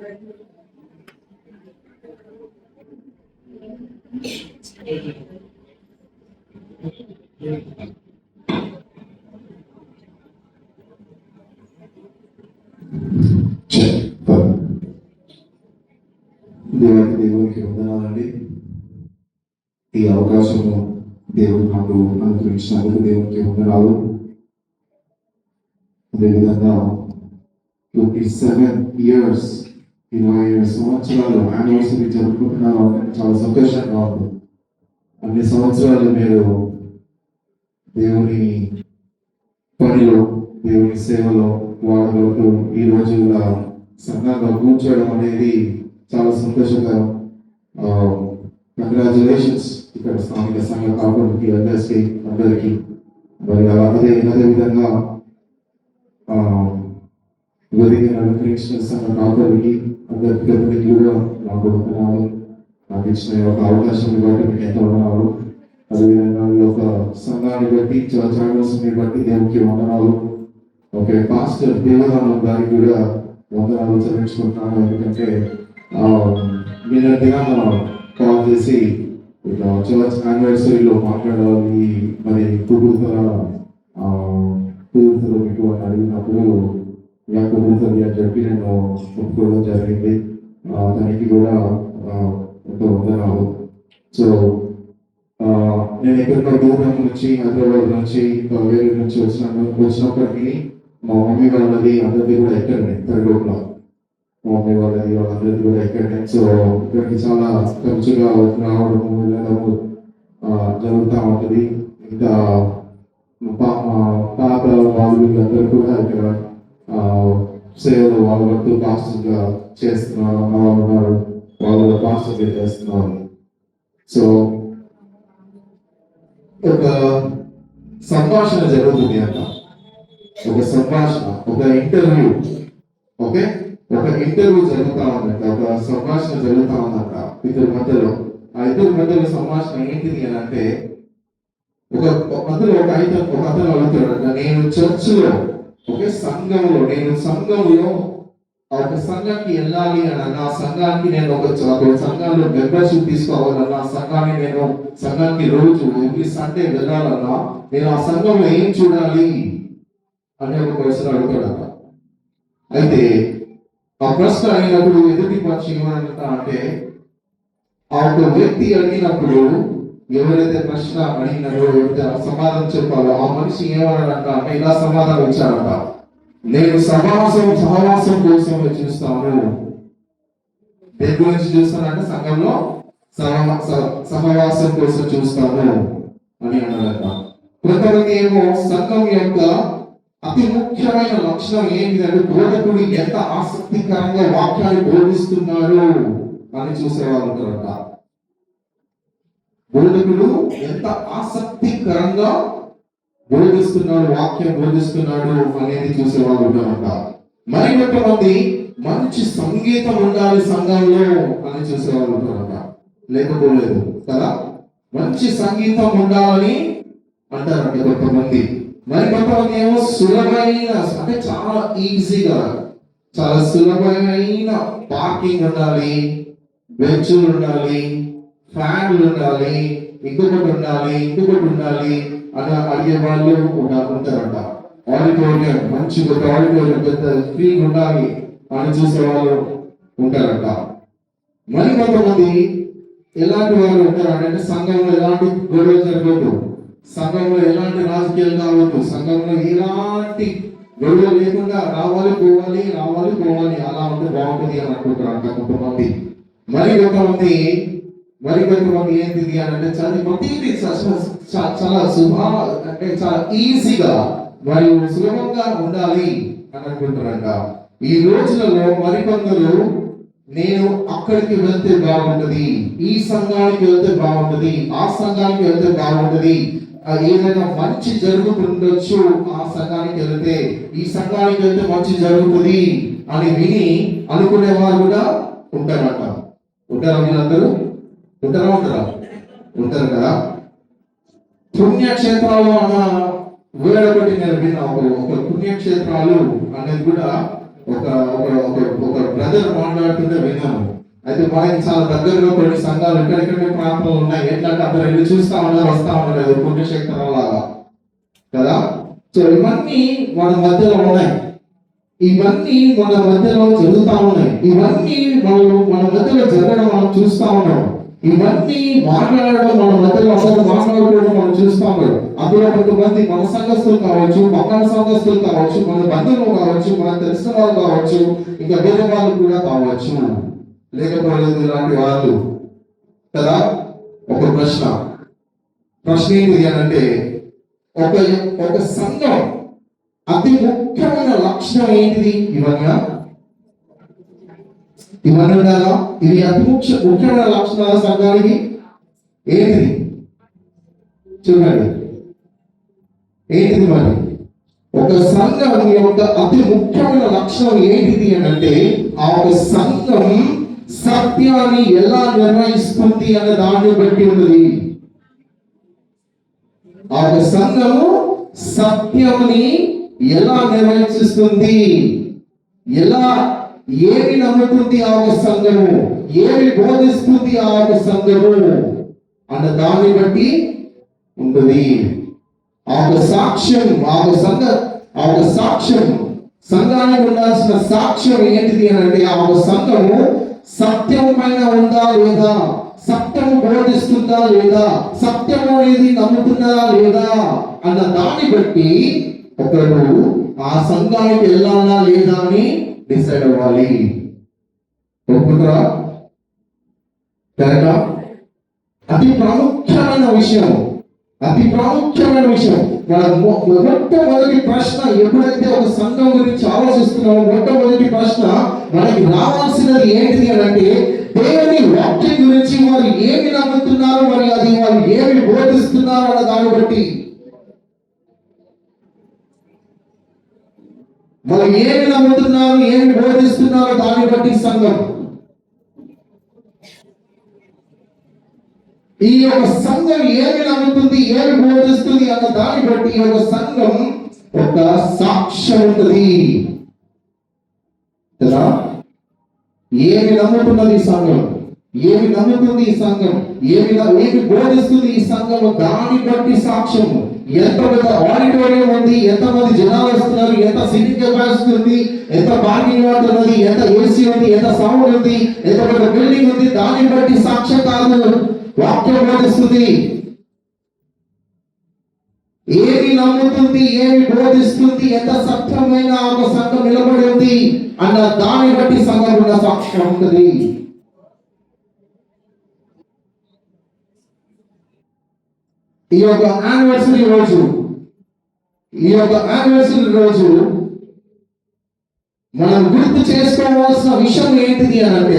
దేవునికి వందనాలండి. ఈ అవకాశము దేవుడు నాకు అనుగ్రహించినందుకు దేవునికి వందనాలు. అదేవిధంగా 27 years 27 సంవత్సరాలు యానివర్సరీ జరుపుకుంటున్నాను. చాలా సంతోషంగా ఉంది. అన్ని సంవత్సరాలు మీరు దేవుని పనిలో, దేవుని సేవలో వాడగలుగుతూ ఈ రోజు సంఘంగా కూర్చోవడం అనేది చాలా సంతోషకరం. కంగ్రాచులేషన్స్ ఇక్కడ స్థానిక సంఘ కాపులకి, అందరికీ. మరి అదేవిధంగా అనుగ్రహించిన సంఘ కాపులకి అందరికీ కూడా నాకు వందనాలు. నాకు ఇచ్చిన ఒక అవకాశాన్ని బట్టి మీకు ఎంతో వందనాలు. అదేవిధంగా ఈ యొక్క సంఘాన్ని బట్టి, చర్చని బట్టి దేవునికి వందనాలు. ఓకే, పాస్టర్ దేవరామ గారికి కూడా వందనాలు చెల్లించుకుంటున్నాను. ఎందుకంటే నిన్న దినాన కాల్ చేసి ఇట్లా చర్చ్ యానివర్సరీలో మాట్లాడాలి, మరి కుదురుతారో మీకు అని అడిగినప్పుడు ఇలా కుదురుతుంది అని చెప్పి నేను ఒప్పుకోవడం జరిగింది. దానికి కూడా ఎంతో వందనాలు. సో నేను ఎక్కడికో దూరం నుంచి, హైదరాబాద్ నుంచి, వేరే నుంచి వచ్చినప్పటికీ మా మమ్మీ వాళ్ళది అందరిది కూడా ఎక్కడనే తరగతిలో, మా మమ్మీ వాళ్ళది వాళ్ళందరిది కూడా ఎక్కడనే. సో ఇక్కడికి చాలా ఖర్చుగా రావడము వెళ్ళడము జరుగుతూ ఉంటుంది. ఇంకా తాత వాళ్ళు వీళ్ళందరూ కూడా ఇక్కడ సేవలు వాళ్ళతో పాస్టర్గా చేస్తున్నారు. అమ్మ వాళ్ళు ఉన్నారు, వాళ్ళు పాస్టర్గా చేస్తున్నారు. సో ఒక సంభాషణ జరుగుతుంది అంట, ఒక సంభాషణ, ఒక ఇంటర్వ్యూ. ఓకే, ఒక ఇంటర్వ్యూ జరుగుతా ఉందంట, ఒక సంభాషణ జరుగుతా ఉందంట ఇద్దరి మధ్యలో. ఆ ఇద్దరి మధ్యలో సంభాషణ ఏంటిది అని అంటే, ఒక మధ్యలో ఒక అతను అడుగుతాడంట, నేను చర్చిలో, ఒక సంఘంలో, నేను సంఘంలో ఒక సంఘానికి వెళ్ళాలి అని, ఆ సంఘానికి నేను ఒక సంఘంలో మెంబర్షిప్ తీసుకోవాలన్నా, సంఘానికి రోజు ఎవ్రీ సండే వెళ్ళాలన్నా, నేను ఆ సంఘంలో ఏం చూడాలి అనే ఒక ప్రశ్న అడుగుతాడట. అయితే ఆ ప్రశ్న అయినప్పుడు ఎదుటి పక్షి ఏమన్నా అంటే, ఆ ఒక వ్యక్తి అడిగినప్పుడు ఎవరైతే ప్రశ్న అడిగినారో, ఎవరైతే సమాధానం చెప్పాలో ఆ మనిషి ఏమన్నాడంట అంటే ఇలా సమాధానం ఇచ్చాడంట, నేను సహవాసం కోసం చూస్తాను. దేని గురించి చూస్తానంటే సంఘంలో సహవాసం కోసం చూస్తాను అని అన్నాడంట. కొంతమంది ఏమో సంఘం యొక్క అతి ముఖ్యమైన లక్షణం ఏంటిదంటే బోధకుడు ఎంత ఆసక్తికరంగా వాక్యాన్ని బోధిస్తున్నారు అని చూసేవాళ్ళు ఉంటారంట. బోధకుడు ఎంత ఆసక్తికరంగా బోధిస్తున్నాడు, వాక్యం బోధిస్తున్నాడు అనేది చూసేవాళ్ళు ఉంటారంట. మరి కొంతమంది మంచి సంగీతం ఉండాలి సంఘంలో అని చూసేవాళ్ళు ఉంటారంట. లేకపోలేదు కదా, మంచి సంగీతం ఉండాలని అంటారంట కొంతమంది. మరి కొంతమంది ఏమో సులభమైన, అంటే చాలా ఈజీగా, చాలా సులభమైన పార్కింగ్ ఉండాలి, బెంచులు ఉండాలి, ఫ్యాన్లు ఉండాలి, ఇంకొకటి ఉండాలి అని అడిగే వాళ్ళు ఉంటారంట. ఆడిటోరియం, మంచిగా ఆడిటోరియం, పెద్ద స్క్రీన్ ఉండాలి అని చూసే వాళ్ళు ఉంటారంట. మరి కొంతమంది ఎలాంటి వాళ్ళు ఉంటారంటే సంఘంలో ఎలాంటి గొడవ జరగదు, సంఘంలో ఎలాంటి రాజకీయాలు కావద్దు, సంఘంలో ఎలాంటి గొడవ లేకుండా రావాలి పోవాలి అలా ఉంటే బాగుంటుంది అని అనుకుంటారంట కొంతమంది. మరి కొంతమంది ఏంటిది అని అంటే చాలా అంటే చాలా ఈజీగా మరియు సులభంగా ఉండాలి అని అనుకుంటారంట. ఈ రోజులలో మరికొందరు నేను అక్కడికి వెళ్తే బాగుంటది, ఈ సంఘానికి వెళ్తే బాగుంటది, ఆ సంఘానికి వెళ్తే బాగుంటది, ఏదైనా మంచి జరుగుతుండొచ్చు ఆ సంఘానికి వెళ్తే, ఈ సంఘానికి వెళ్తే మంచి జరుగుతుంది అని విని అనుకునే వారు కూడా ఉంటారంట. ఉంటారా వీళ్ళందరూ? ఉంటారు కదా. పుణ్యక్షేత్రాలు అన్న వేరొకటి నేను విన్నా. ఒక పుణ్యక్షేత్రాలు అనేది కూడా ఒక ఒక ఒక ఒక బ్రదర్ మాట్లాడుతుంటే విన్నాను. అయితే మనకి చాలా దగ్గరలో కొన్ని సంఘాలు ఎక్కడెక్కడ ప్రాంతాలు ఉన్నాయి. ఎట్లంటే అందరూ వెళ్ళి చూస్తా ఉన్నారు, వస్తా ఉన్నారు, పుణ్యశక్తుల లాగా కదా. సో ఇవన్నీ మన మధ్యలో ఉన్నాయి, ఇవన్నీ మన మధ్యలో జరుగుతా ఉన్నాయి, ఇవన్నీ మన మధ్యలో జరగడం మనం చూస్తా ఉన్నాం, ఇవన్నీ మాట్లాడడం మన మధ్యలో అందరూ మాట్లాడుకోవడం మనం చూస్తా ఉన్నాం. అందులో కొంతమంది మన సంఘస్థులు కావచ్చు, పక్కన సంఘస్థులు కావచ్చు, మన బంధువులు కావచ్చు, మన తెలిసిన వాళ్ళు కావచ్చు, ఇంకా వేరే వాళ్ళు కూడా కావచ్చు, లేకపోలేదు ఇలాంటి వాళ్ళు కదా. ఒక ప్రశ్న ఏంటిది అని అంటే, ఒక సంఘం అతి ముఖ్యమైన లక్షణం ఏంటిది? ఇవన్నీ ఉండాలా? ఇది అతి ముఖ్యమైన లక్షణాల సంఘానికి ఏంటిది? చూడండి ఏంటిది మరి ఒక సంఘం యొక్క అతి ముఖ్యమైన లక్షణం ఏంటిది అని అంటే, ఆ ఒక సంఘం సత్యాన్ని ఎలా నిర్వహిస్తుంది అనే దాన్ని బట్టి ఉన్నది. ఆ ఒక సంఘము సత్యముని ఎలా నిర్వహిస్తుంది, ఏమి నమ్ముతుంది ఆ ఒక సంఘము, ఏమి బోధిస్తుంది ఆ ఒక సంఘము అన్న దాన్ని బట్టి ఉంటుంది. ఆ ఒక సాక్ష్యం, సంఘానికి ఉండాల్సిన సాక్ష్యం ఏంటిది అని అంటే, ఆ ఒక సంఘము సత్యం పైన ఉందా లేదా, సత్యము బోధిస్తుందా లేదా, సత్యము అనేది నమ్ముతున్నదా లేదా అన్న దాన్ని బట్టి ఒకరు ఆ సంఘానికి వెళ్ళాలా లేదా అని డిసైడ్ అవ్వాలి. ఒప్పుకురా? కరెక్టా? అతి ప్రాముఖ్యమైన విషయం. మన మొట్టమొదటి ప్రశ్న, ఎప్పుడైతే ఒక సంఘం గురించి ఆలోచిస్తున్నామో మొట్టమొదటి ప్రశ్న మనకి రావాల్సినది ఏంటిది అని అంటే, దేవుని వాక్యం గురించి వారు ఏమి నమ్ముతున్నారు, మరి అది వారు ఏమి బోధిస్తున్నారు అన్న దాన్ని బట్టి, వాళ్ళు ఏమి నమ్ముతున్నారు, ఏమి బోధిస్తున్నారు దాన్ని బట్టి సంఘం, ఈ యొక్క సంఘం ఏమి నమ్ముతుంది, ఏమి బోధిస్తుంది అన్న దాన్ని బట్టి ఈ యొక్క సంఘం ఒక సాక్ష్యం ఉంటుంది కదా. ఏమి నమ్ముతున్నది ఈ సంఘం, ఏమి నమ్ముతుంది ఈ సంఘం, ఏమి బోధిస్తుంది ఈ సంఘం, దాన్ని బట్టి సాక్ష్యము. ఎంత పెద్ద ఆడిటోరియం ఉంది, ఎంతమంది జనాలు వస్తున్నారు, ఎంత సీటింగ్ కెపాసిటీ ఉంది, ఎంత పార్కింగ్ లాట్ ఉన్నది, ఎంత ఏసీ ఉంది, ఎంత సౌండ్ ఉంది, ఎంత పెద్ద బిల్డింగ్ ఉంది, దాన్ని బట్టి సాక్ష్యం కాదు, వాక్యం బోధిస్తుంది. ఏమి నమ్ముతుంది, ఏమి బోధిస్తుంది, ఎంత సత్యమైన ఒక సంఘం నిలబడి ఉంది అన్న దాన్ని బట్టి సంఘం ఉన్న సాక్ష్యం ఉంటుంది. ఈ యొక్క యానివర్సరీ రోజు మనం గుర్తు చేసుకోవాల్సిన విషయం ఏంటిది అని అంటే,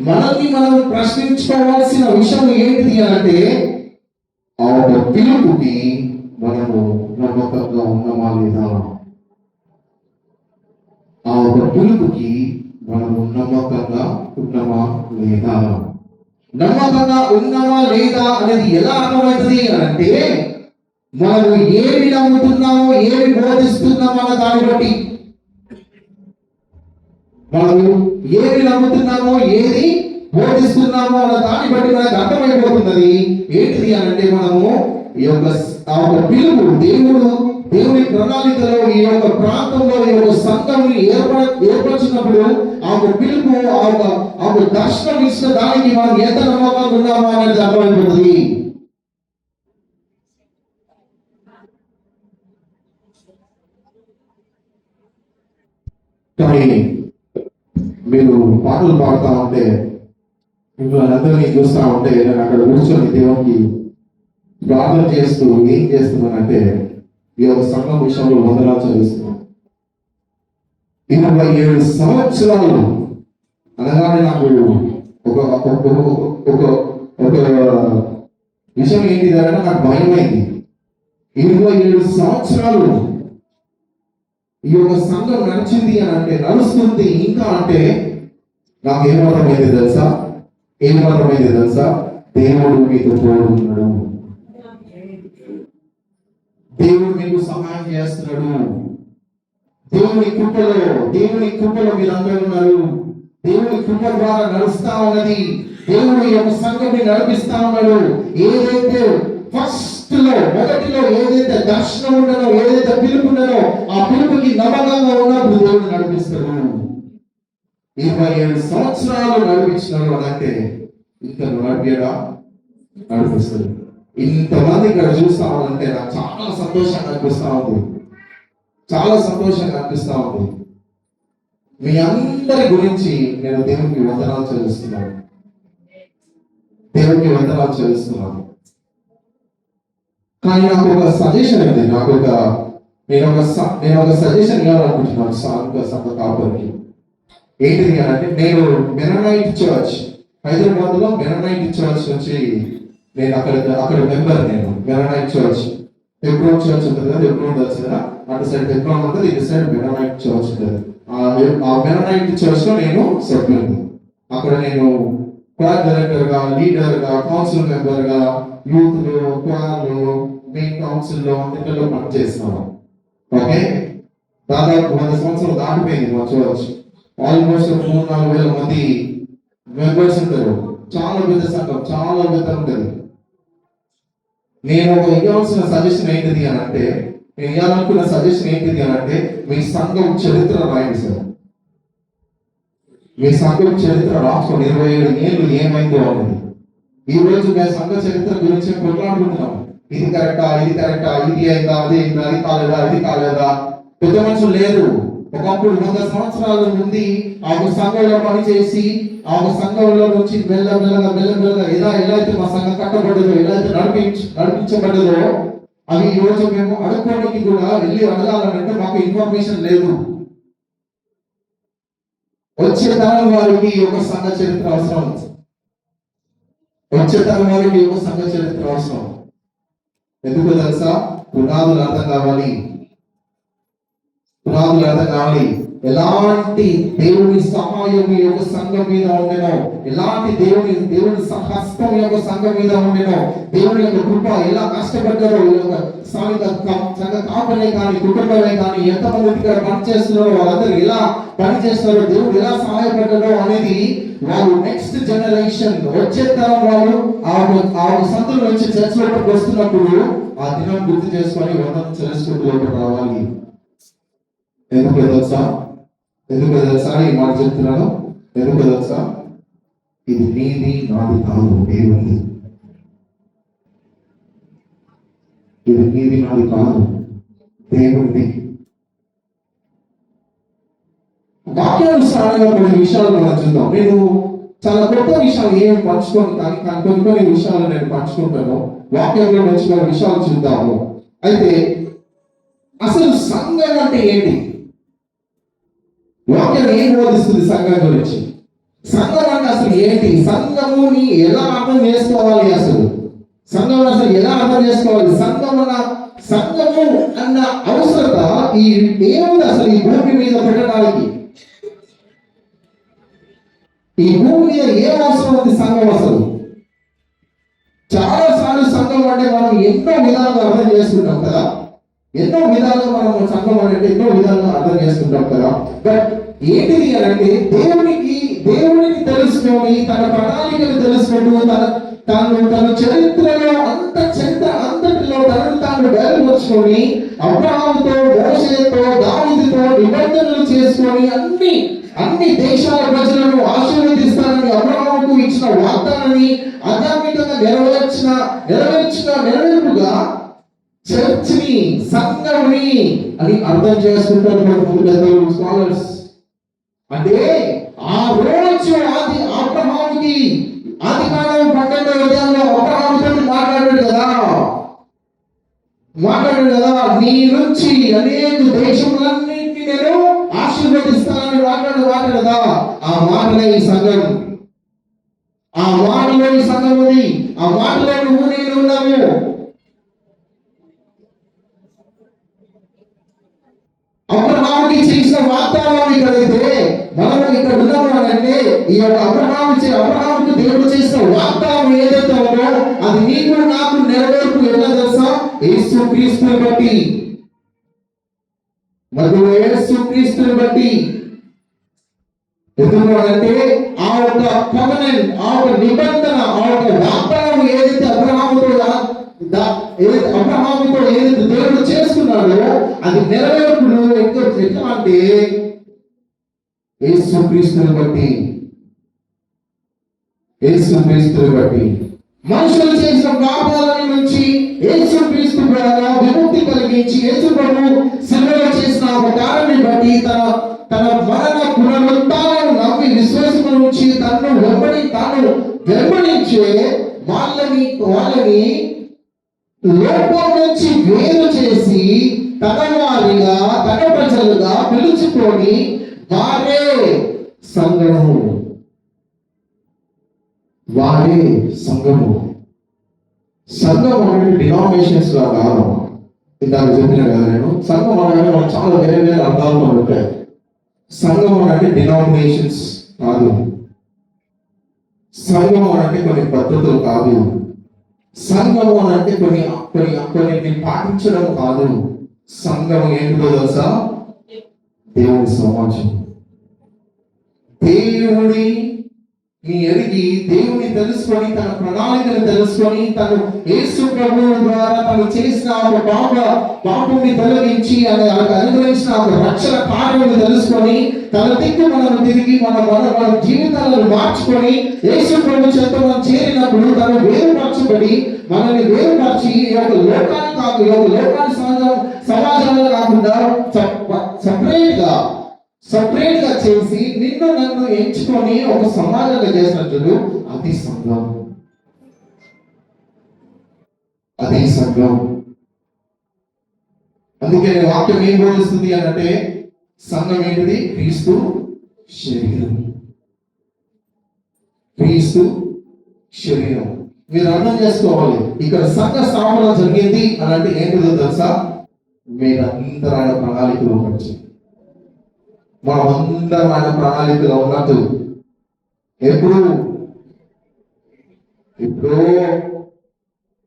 మనల్ని మనం ప్రశ్నించుకోవాల్సిన విషయం ఏంటిది అని అంటే, ఆ ఒక పిలుపుకి మనము నమ్మకంగా ఉన్నామా లేదా, ఆ ఒక పిలుపుకి మనము నమ్మకంగా ఉన్నామా లేదా అనేది ఎలా అర్థమవుతుంది అంటే, మనము ఏమి నమ్ముతున్నామో, ఏమి బోధిస్తున్నామో అన్న దాన్ని బట్టి, మనము ఏమి నమ్ముతున్నామో, ఏది బోధిస్తున్నామో అన్న దాన్ని బట్టి మనకు అర్థమైపోతున్నది. ఏంటిది అని అంటే, మనము ఈ యొక్క పిలుపు దేవుని ప్రణాళికలో ఈ యొక్క ప్రాంతంలో ఈ యొక్క సంఘంని ఏర్పరిచినప్పుడు ఆ యొక్క పిలుపు, ఆ యొక్క దర్శనం ఇచ్చిన దానికి మనం ఎంత నమ్మకంగా ఉన్నామా అనేది అర్థమైపోతుంది. కానీ మీరు పాటలు పాడుతూ ఉంటే, మిమ్మల్ని అందరినీ చూస్తూ ఉంటే, నేను అక్కడ కూర్చొని దేవునికి ప్రార్థన చేస్తూ ఏం చేస్తున్నానంటే, ఈ యొక్క సంఘం విషయంలో వందనాలు చదివిస్తున్నాను. 27 సంవత్సరాలు అనగానే నాకు ఒక విషయం ఏంటిది అంటే నాకు భయమైంది. 27 సంవత్సరాలు ఈ యొక్క సంఘం నడిచింది అని అంటే, నడుస్తుంది ఇంకా అంటే, నాకు ఏమర్థమైంది తెలుసా? దేవుడు మీతో తోడున్నాడు. దేవుడు మీకు సహాయం చేస్తున్నాడు. దేవుని కృపలో మీరందరూ ఉన్నారు. దేవుని కృప ద్వారా నడుస్తా ఉన్నది. దేవుడు ఈ యొక్క సంఘాన్ని నడిపిస్తా ఉన్నాడు. ఏదైతే మొదటిలో ఏదైతే దర్శనం ఉండనో, ఏదైతే పిలుపు ఉండనో, ఆ పిలుపుకి నమ్మకంగా ఉన్నప్పుడు దేవుడు నడిపిస్తాడు. 27 సంవత్సరాలు నడిపించినాడు అంటే ఇంకా నడిపాడా? నడిపిస్తాడు. ఇంతమంది ఇక్కడ చూస్తా ఉంటే నాకు చాలా సంతోషంగా అనిపిస్తా ఉంది. చాలా సంతోషంగా అనిపిస్తా ఉంది. మీ అందరి గురించి నేను దేవునికి వందనాలు చెల్లిస్తున్నాను. దేవునికి వందనాలు చెల్లిస్తున్నాను. కానీ నాకు ఒక సజెషన్ ఉంది. నేను ఒక సజెషన్ ఇవ్వాలనుకుంటున్నాను సంఘ కాపరికి. ఏంటిది అంటే, నేను మెననైట్ చర్చ్, హైదరాబాద్ లో మెననైట్ చర్చ్ నుంచి నేను అక్కడ మెంబర్. నేను మెననైట్ చర్చ్, ఎబ్రోన్ చర్చ్ ఉంటుంది కదా, ఎబ్రోన్ తెలుసు కదా, అటు సైడ్ ఎబ్రోన్ ఉంటుంది, ఇటు సైడ్ మెననైట్ చర్చ్ ఉంటుంది. ఆ మెననైట్ చర్చ్ లో నేను సభ్యుడు. అక్కడ నేను క్వార్ డైరెక్టర్ గా, లీడర్ గా, కౌన్సిల్ మెంబర్ గా, యూత్ లో, క్వార్ లో, మెయిన్ కౌన్సిల్ లో అన్నింటిలో పనిచేస్తున్నాను. ఓకే, దాదాపు 100 సంవత్సరాలు దాటిపోయింది మా చర్చ్. ఆల్మోస్ట్ 3-4 వేల మంది మెంబర్స్ ఉంటారు. చాలా పెద్ద సంఘం, చాలా పెద్ద ఉంటుంది. నేను ఇవ్వాల్సిన సజెషన్ ఏంటిది అని అంటే, నేను ఇవ్వాలనుకున్న సజెషన్ ఏంటిది అని అంటే, మీ సంఘం చరిత్ర రాయండి సార్. మీ సంఘం చరిత్ర రాసుకోండి. 27 ఏళ్ళు ఏమైందో అన్నది. ఈ రోజు మేము సంఘ చరిత్ర గురించి కొట్లాడుకుంటున్నాం. ఇది కరెక్టా, ఇది అయిందా, అది అయిందా, అది కాలేదా. పెద్ద మనుషులు లేరు. ఒకప్పుడు 100 సంవత్సరాల ముందు ఆ సంఘంలో పనిచేసి, ఆ సంఘంలో నుంచి మెల్లమెల్లగా ఎలా అయితే మా సంఘం కట్టబడ్డదో, ఎలా అయితే నడిపించబడ్డదో, అవి ఈ రోజు మేము అడుక్కోవడానికి కూడా వెళ్ళి అడగాలంటే మాకు ఇన్ఫర్మేషన్ లేదు. వచ్చే తరం వారికి ఒక సంఘ చరిత్ర అవసరం. వచ్చే తరం వారికి ఒక సంఘ చరిత్ర అవసరం. ఎందుకు తెలుసా? పునాదులు అర్థం కావాలి. ఎలాంటి దేవుని సహాయం ఈ యొక్క సంఘం మీద ఉండేనో, ఎలాంటి దేవుని హస్తం యొక్క సంఘం మీద ఉండేనో, దేవుని యొక్క కృప ఎలా కష్టపడ్డారో, ఈ యొక్క సంఘ కాపలే కానీ, కుటుంబమే కానీ, ఎంతమంది ఇక్కడ పనిచేస్తున్నారో, వాళ్ళందరూ ఎలా పనిచేస్తున్నారో, దేవుడు ఎలా సహాయపడ్డారో అనేది వాళ్ళు నెక్స్ట్ జనరేషన్, వచ్చే తరం వాళ్ళు ఆ సంతుల నుంచి చర్చ్ లోపలికి వస్తున్నప్పుడు ఆ దినం గుర్తు చేసుకొని వందనం చెల్లించుకుంటూ లోపలికి రావాలి. ఎందుకు తెలుసా? ఈ మాట చెప్తున్నాను. ఎందుకు తెలుసా? ఇది నీది నాది కాదు, దేవుని. ఇది నీది నాది కాదు, దేవుని. వాక్యానుసారంగా కొన్ని విషయాలు మనం చూద్దాం. నేను చాలా కొత్త విషయాలు ఏమి పంచుకోను, కానీ కొన్ని విషయాలు నేను పంచుకుంటాను. వాక్యంలో నుంచి కొన్ని విషయాలు చూద్దాము. అయితే అసలు సంఘం అంటే ఏంటి? వాక్యం ఏం బోధిస్తుంది సంఘం గురించి? సంఘం అంటే అసలు ఏంటి? సంఘముని ఎలా అర్థం చేసుకోవాలి? అసలు సంఘం అసలు ఎలా అర్థం చేసుకోవాలి? సంఘము అన్న అవసరత ఏముంది అసలు ఈ భూమి మీద పెట్టడానికి? ఈ భూమి మీద ఏం అవసరం ఉంది సంఘం అసలు? చాలా సార్లు సంఘం అంటే మనం ఎన్నో విధాలుగా అర్థం చేసుకుంటాం కదా. ఎన్నో విధాలుగా మనం సంఘం అంటే ఎన్నో విధాలుగా అర్థం చేసుకుంటాం కదా. బట్ ఏంటిది అంటే, దేవునికి తెలుసుకొని, తన ప్రణాళికను తెలుసుకుంటూ, తన చరిత్రలో అంతటిలో తనను తాను బయలుపరుచుకొని, అబ్రహాముతో, మోషేతో, దావీదుతో నిబంధనలు చేసుకొని అన్ని దేశాల ప్రజలను ఆశీర్వదిస్తానని అబ్రహాముకు ఇచ్చిన వాగ్దానాన్ని అధార్మికంగా నెరవేర్పుగా చర్చ్ని, సంఘంని అని అర్థం చేసుకుంటారు స్కాలర్స్. అంటే ఆ రోజు అబ్రహాముకి ఆదికాండం 12వ అధ్యాయంలో అబ్రహాముతో మాట్లాడాడు కదా, నీ నుంచి అనేక దేశములన్నింటినీ నేను ఆశీర్వదిస్తానని మాట్లాడు కదా. ఆ మాటలో ఈ సంఘం, ఆ మాటలో ఈ సంఘం ఉంది. ఆ మాటలో నువ్వు నేను ఉన్నాము. అబ్రహాముకి చేసిన వాగ్దానాన్ని కలిగితే మనం ఇక్కడ ఉన్నాము అంటే ఈ యొక్క అబ్రహాముకు దేవుడు చేసిన వాగ్దానం ఏదైతే ఉందో అది నీకు నాకు నెరవేర్పు ఎలా తెలుసా? యేసుక్రీస్తుని బట్టి. మరి యేసుక్రీస్తుని బట్టి ఎందుకంటే ఆ ఒక కవెనెంట్, ఆ ఒక నిబంధన, ఆ ఒక వాగ్దానం ఏదైతే అబ్రహాముతో ఏదైతే దేవుడు చేసుకున్నాడో అది నెరవేర్పులు ఎట్లా అంటే యేసుక్రీస్తుని బట్టి. యేసుక్రీస్తుని బట్టి మనుషులు చేసిన పాపాల నుంచి యేసుక్రీస్తు ద్వారా విముక్తి కలిగించి యేసు ప్రభువు శిలువలో చేసిన ఒక కార్యాన్ని బట్టి తన మరణ పునరుత్థానం నమ్మి విశ్వాసము నుంచి తాను వెంబడించే వాళ్ళని లోపం నుంచి వేరు చేసి తన వారిగా తన ప్రజలుగా పిలుచుకొని వారే సంఘము. సంఘం అంటే డినామినేషన్స్ లా కాదు. ఇందాక చెప్పిన కదా నేను, సంఘం అనగానే మనకు చాలా వేరే వేరే అర్థాలు ఉంటాయి. సంఘం అంటే డినామినేషన్స్ కాదు, సంఘం అంటే కొన్ని పద్ధతులు కాదు, సంఘం అంటే కొన్ని పాటించడం కాదు. సంఘం ఏంటో తెలుసా? దేవుని సమాజం. ఎరిగి దేవుని తెలుసుకొని తన ప్రణాళికను తెలుసుకొని తను యేసు ప్రభువు ద్వారా తను చేసిన ఒక పాపముని తొలగించి అనుగ్రహించిన ఒక రక్షణ కార్యమును తెలుసుకొని తన దిక్కు మనం తిరిగి మన జీవితాలను మార్చుకొని యేసు ప్రభు చేత మనం చేరినప్పుడు తను వేరుపరచబడి మనల్ని వేరుపరిచి ఈ యొక్క లోకాన్ని సమాజంలో కాకుండా సపరేట్ గా చేసి నిన్ను నన్ను ఎంచుకొని ఒక సమాజంగా చేసినట్టు అది సంఘం. అందుకే వాక్యం ఏం బోధిస్తుంది అంటే సంఘం ఏంటిది? క్రీస్తు శరీరం. మీరు అర్థం చేసుకోవాలి, ఇక్కడ సంఘ స్థాపన జరిగింది అని అంటే ఏంటిదో తెలుసా? మీరందరూ ఆయన ప్రణాళికలో వచ్చి మనమందరం ఆయన ప్రణాళికలో ఉన్నట్టు ఎప్పుడు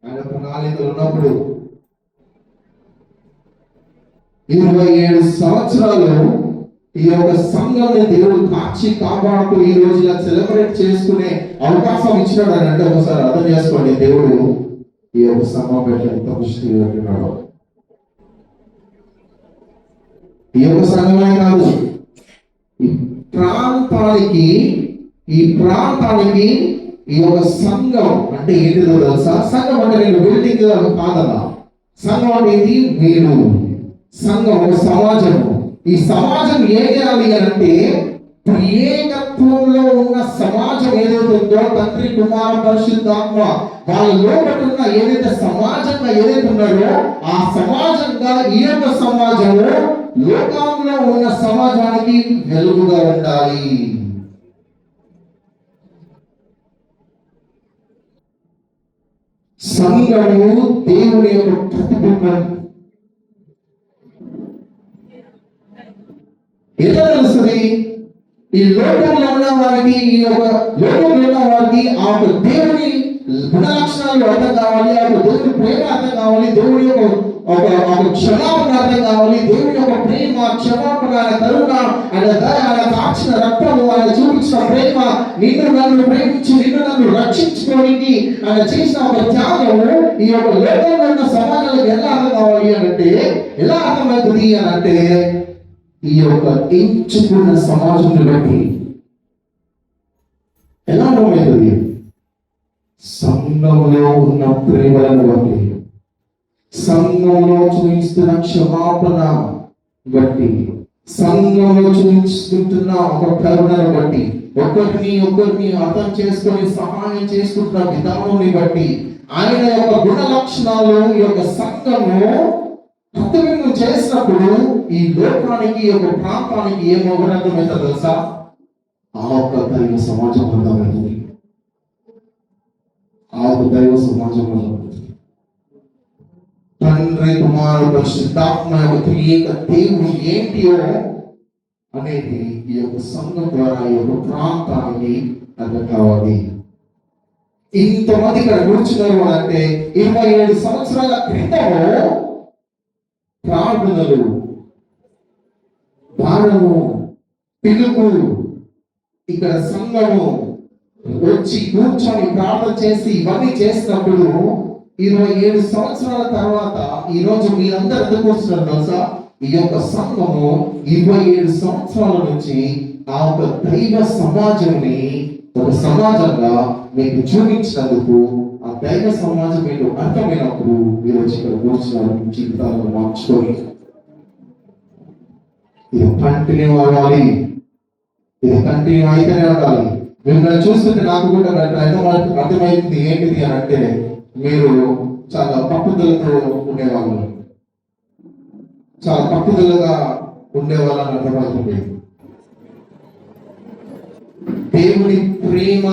ఆయన ప్రణాళికలు ఉన్నప్పుడు 27 సంవత్సరాలు ఈ యొక్క సంఘాన్ని దేవుడు కాపాడుతూ ఈ రోజు ఇలా సెలబ్రేట్ చేసుకునే అవకాశం ఇచ్చినాడు అని అంటే ఒకసారి అర్థం చేసుకోండి, దేవుడు ఈ యొక్క సంఘం పెట్ట ఎంత కృషి పెట్టినాడు. ఈ యొక్క సంఘమే కాదు, ఈ ప్రాంతానికి ఈ యొక్క సంఘం అంటే ఏంటిదో తెలుసా? సంఘం అంటే నేను బిల్డింగ్ కాదన్నా. సంఘం అనేది మీరు, సంఘం ఒక సమాజము. ఈ సమాజం ఏం చేయాలి అంటే ఏకత్వంలో ఉన్న సమాజం ఏదైతే ఉందో తండ్రి కుమార పరిశుద్ధాత్మ వాళ్ళ లోపల ఉన్న ఏదైతే సమాజంగా ఏదైతే ఉన్నారో ఆ సమాజంగా ఈ యొక్క సమాజము లోకంలో ఉన్న సమాజానికి వెలుగుగా ఉండాలి. సంఘము దేవుని యొక్క ప్రతిబింబం. ఎలా తెలుస్తుంది? ఈ లోకంలో ఉన్న వారికి, ఈ యొక్క లోకంలో ఉన్న వారికి ఆ యొక్క దేవుని గుణలక్షణాలు అర్థం కావాలి, ఆ యొక్క దేవుని ప్రేమ అర్థం కావాలి, దేవుని యొక్క ఒక క్షమాపణ అర్థం కావాలి. దేవుని యొక్క ప్రేమ, క్షమాపణ, కరుణ, ఆయన కాచిన రక్తము, ఆయన చూపించిన ప్రేమ, నిన్ను నన్ను ప్రేమించి నిన్ను నన్ను రక్షించుకోవడానికి ఆయన చేసిన ఒక త్యాగము ఈ యొక్క లోకంలో ఉన్న సమాజాలకు ఎలా అర్థం కావాలి అంటే, ఎలా అర్థమవుతుంది అని అంటే ఈ యొక్క ఎంచుకున్న సమాజాన్ని బట్టి ఎలా అర్థమవుతుంది? సంఘంలో ఉన్న ప్రేమలను బట్టి, సంఘంలో చూపిస్తున్న క్షమాపణ బట్టి, సంఘంలో చూపించుకుంటున్న ఒక కరుణను బట్టి, ఒకరిని అర్థం చేసుకొని సహాయం చేసుకుంటున్న విధానాన్ని బట్టి, ఆయన యొక్క గుణ లక్షణాలు ఈ యొక్క సంఘము ప్రతిబింబం చేసినప్పుడు ఈ లోకానికి, ఈ యొక్క ప్రాంతానికి ఏమో అర్థమైతే తెలుసా? ఆ ఒక్క దైవ సమాజం అర్థమవుతుంది. ఆ ఒక దైవ సమాజం అర్థమవుతుంది. తండ్రి కుమారుడు పరిశుద్ధాత్మ యొక్క త్రియేక దేవుడు ఏంటియో అనేది ఈ యొక్క సంఘం ద్వారా ఈ యొక్క ప్రాంతానికి అర్థం కావాలి. ఇంతమంది ఇక్కడ కూర్చున్నారు అంటే 27 సంవత్సరాల క్రితము ప్రార్థనలు, భారము, పిలుపు, ఇక్కడ సంఘము వచ్చి కూర్చొని ప్రార్థన చేసి ఇవన్నీ చేసినప్పుడు 27 సంవత్సరాల తర్వాత ఈ రోజు మీరందరూ ఎందుకు వస్తున్నారు తెలుసా? ఈ యొక్క సంఘము 27 సంవత్సరాల నుంచి ఆ ఒక దైవ సమాజంని ఒక సమాజంగా మీకు చూపించినందుకు, ఆ దైవ సమాజం మీకు అర్థమైనప్పుడు ఈరోజు ఇక్కడ కూర్చున్నారు. జీవితాలను మార్చుకొని ఇది కంటిన్యూ అవ్వాలి. ఇది కంటిన్యూ అయితేనే ఉండాలి. మిమ్మల్ని చూస్తుంటే నాకు కూడా అర్థమైంది ఏంటిది అని అంటే, మీరు చాలా పట్టుదలతో ఉండేవాళ్ళు, చాలా పట్టుదలగా ఉండేవాళ్ళని అర్థమవుతుంది. దేవుని ప్రేమ,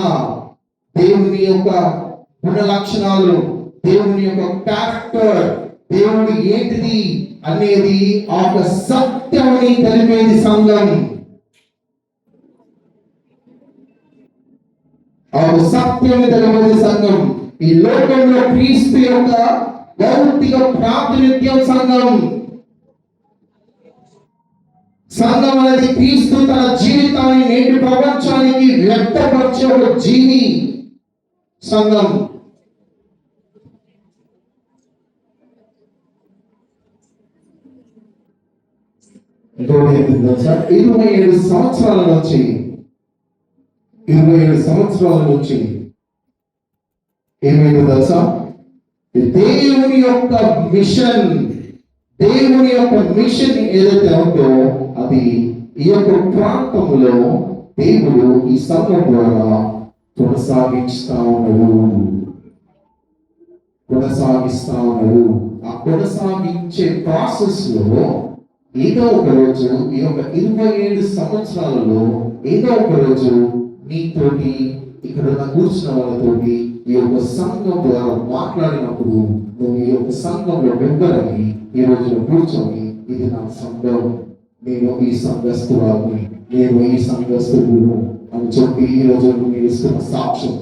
దేవుని యొక్క గుణ లక్షణాలు, దేవుని యొక్క క్యారెక్టర్, దేవుడు ఏంటిది అనేది ఆ యొక్క సత్యాన్ని తెలిపేది సంఘం. ఆ సత్యాన్ని తెలిపేది సంఘం. ఈ లోకంలో క్రీస్తు యొక్క భౌతిక ప్రాతినిధ్యం సంఘం. సంఘం అనేది క్రీస్తు తన జీవితాన్ని నేటి ప్రపంచానికి వ్యక్తపరిచే ఒక జీవి సంఘం. ఇంకోటి ఏంటి తెలుసా? 27 సంవత్సరాల నుంచి ఏమైంది తెలుసా? దేవుని యొక్క మిషన్ ఏదైతే ఉందో అది ఈ యొక్క ప్రాంతంలో దేవుడు ఈ సంఘం ద్వారా కొనసాగిస్తా ఉన్నాడు. ఆ కొనసాగించే ప్రాసెస్ లో ఏదో ఒక రోజు ఈ యొక్క 27 సంవత్సరాలలో ఏదో ఒక రోజు నీతోటి, ఇక్కడ కూర్చున్న వాళ్ళతోటి ఈ యొక్క సంఘం ద్వారా మాట్లాడినప్పుడు నువ్వు ఈ యొక్క సంఘంలో మెంబర్ అని ఈ రోజు కూర్చొని, ఇది నా సంఘం, నేను ఈ సంఘస్థురాలని, నేను ఈ సంఘస్థుడు అని చెప్పి ఈ రోజు మీరు ఇస్తున్న సాక్ష్యం.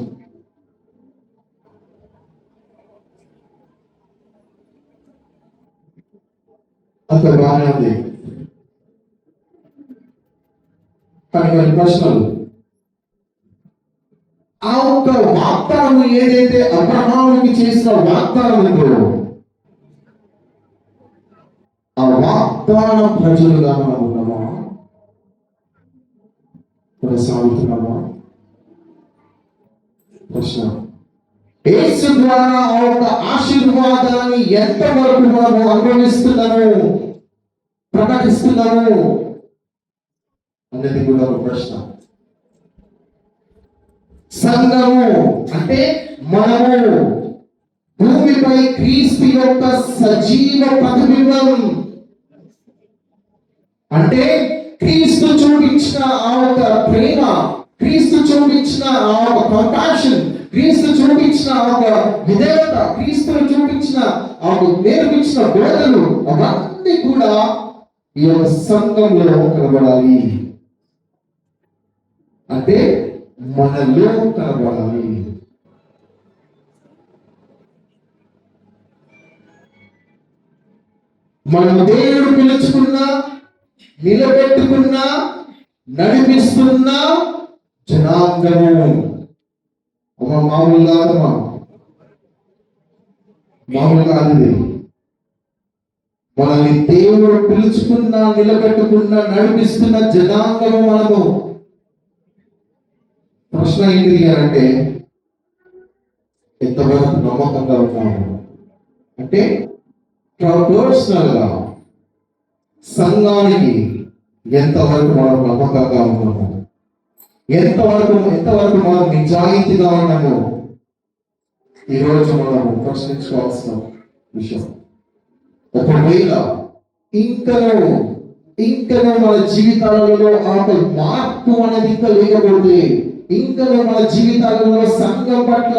అంత బాగానే ఉంది. కానీ కొన్ని ప్రశ్నలు, ఆ ఒక్క వాగ్దానం ఏదైతే అబ్రహాముకి చేసిన వాగ్దానం ఉందో, ఆ వాగ్దాన ప్రజలుగా మనం ఉన్నామా? కొనసాగుతున్నామా? ప్రశ్న. యేసు ద్వారా ఆ యొక్క ఆశీర్వాదాన్ని ఎంతవరకు మనము అనుభవిస్తున్నాము, ప్రకటిస్తున్నాము అనేది కూడా ఒక ప్రశ్న. సంఘము అంటే మనము భూమిపై క్రీస్తు యొక్క సజీవ ప్రతిబింబం. అంటే క్రీస్తు చూపించిన ఆ ఒక ప్రేమ, క్రీస్తు చూపించిన ఆ ఒక కంపాషన్, క్రీస్తు చూపించిన ఆ ఒక విధేయత, క్రీస్తు చూపించిన ఆ ఒక నేర్పించిన బోధలు, అవన్నీ కూడా ఈ యొక్క సంఘంలో కనబడాలి. అంటే మనలో కనబడాలి. మనం దేవుడు పిలుచుకున్నా, నిలబెట్టుకున్నా, నడిపిస్తున్నా జనాంగము. మామూలుగా అది మనల్ని దేవుడు పిలుచుకున్నా, నిలబెట్టుకున్నా, నడిపిస్తున్న జనాంగము మనము. ప్రశ్న ఏంటి అంటే, ఎంతవరకు నమ్మకంగా ఉన్నాము? అంటే పర్సనల్ గా సంఘానికి ఎంతవరకు మనం నమ్మకంగా ఉన్నాము, ఎంతవరకు మనం నిజాయితీగా ఉన్నాము, ఈరోజు మనము ప్రశ్నించుకోవాల్సిన విషయం. ఒకవేళ ఇంకనూ మన జీవితాలలో ఆ మార్పు అనేది ఇంకా లేకపోతే, ఇంకనూ మన జీవితాలలో సంఘం పట్ల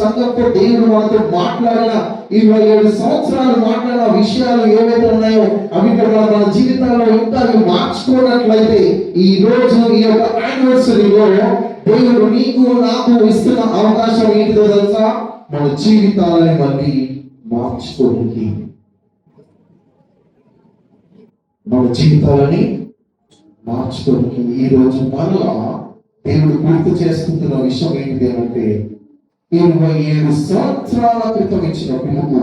సంఘంతో దేవుడు మనతో మాట్లాడిన 27 సంవత్సరాలు మాట్లాడిన విషయాలు ఏవైతే ఉన్నాయో అవి మన జీవితాల్లో ఇంకా అవి మార్చుకోనట్లయితే ఈ రోజు ఈ యొక్క యానివర్సరీలో దేవుడు నీకు నాకు ఇస్తున్న అవకాశం ఏంటిదో తెలుసా? మన జీవితాలని మళ్ళీ మార్చుకోవడానికి, మన జీవితాలని మార్చుకోవడానికి ఈ రోజు మరలా దేవుడు గుర్తు చేసుకుంటున్న విషయం ఏంటి అంటే 27 సంవత్సరాల క్రితం ఇచ్చిన పిలుపు,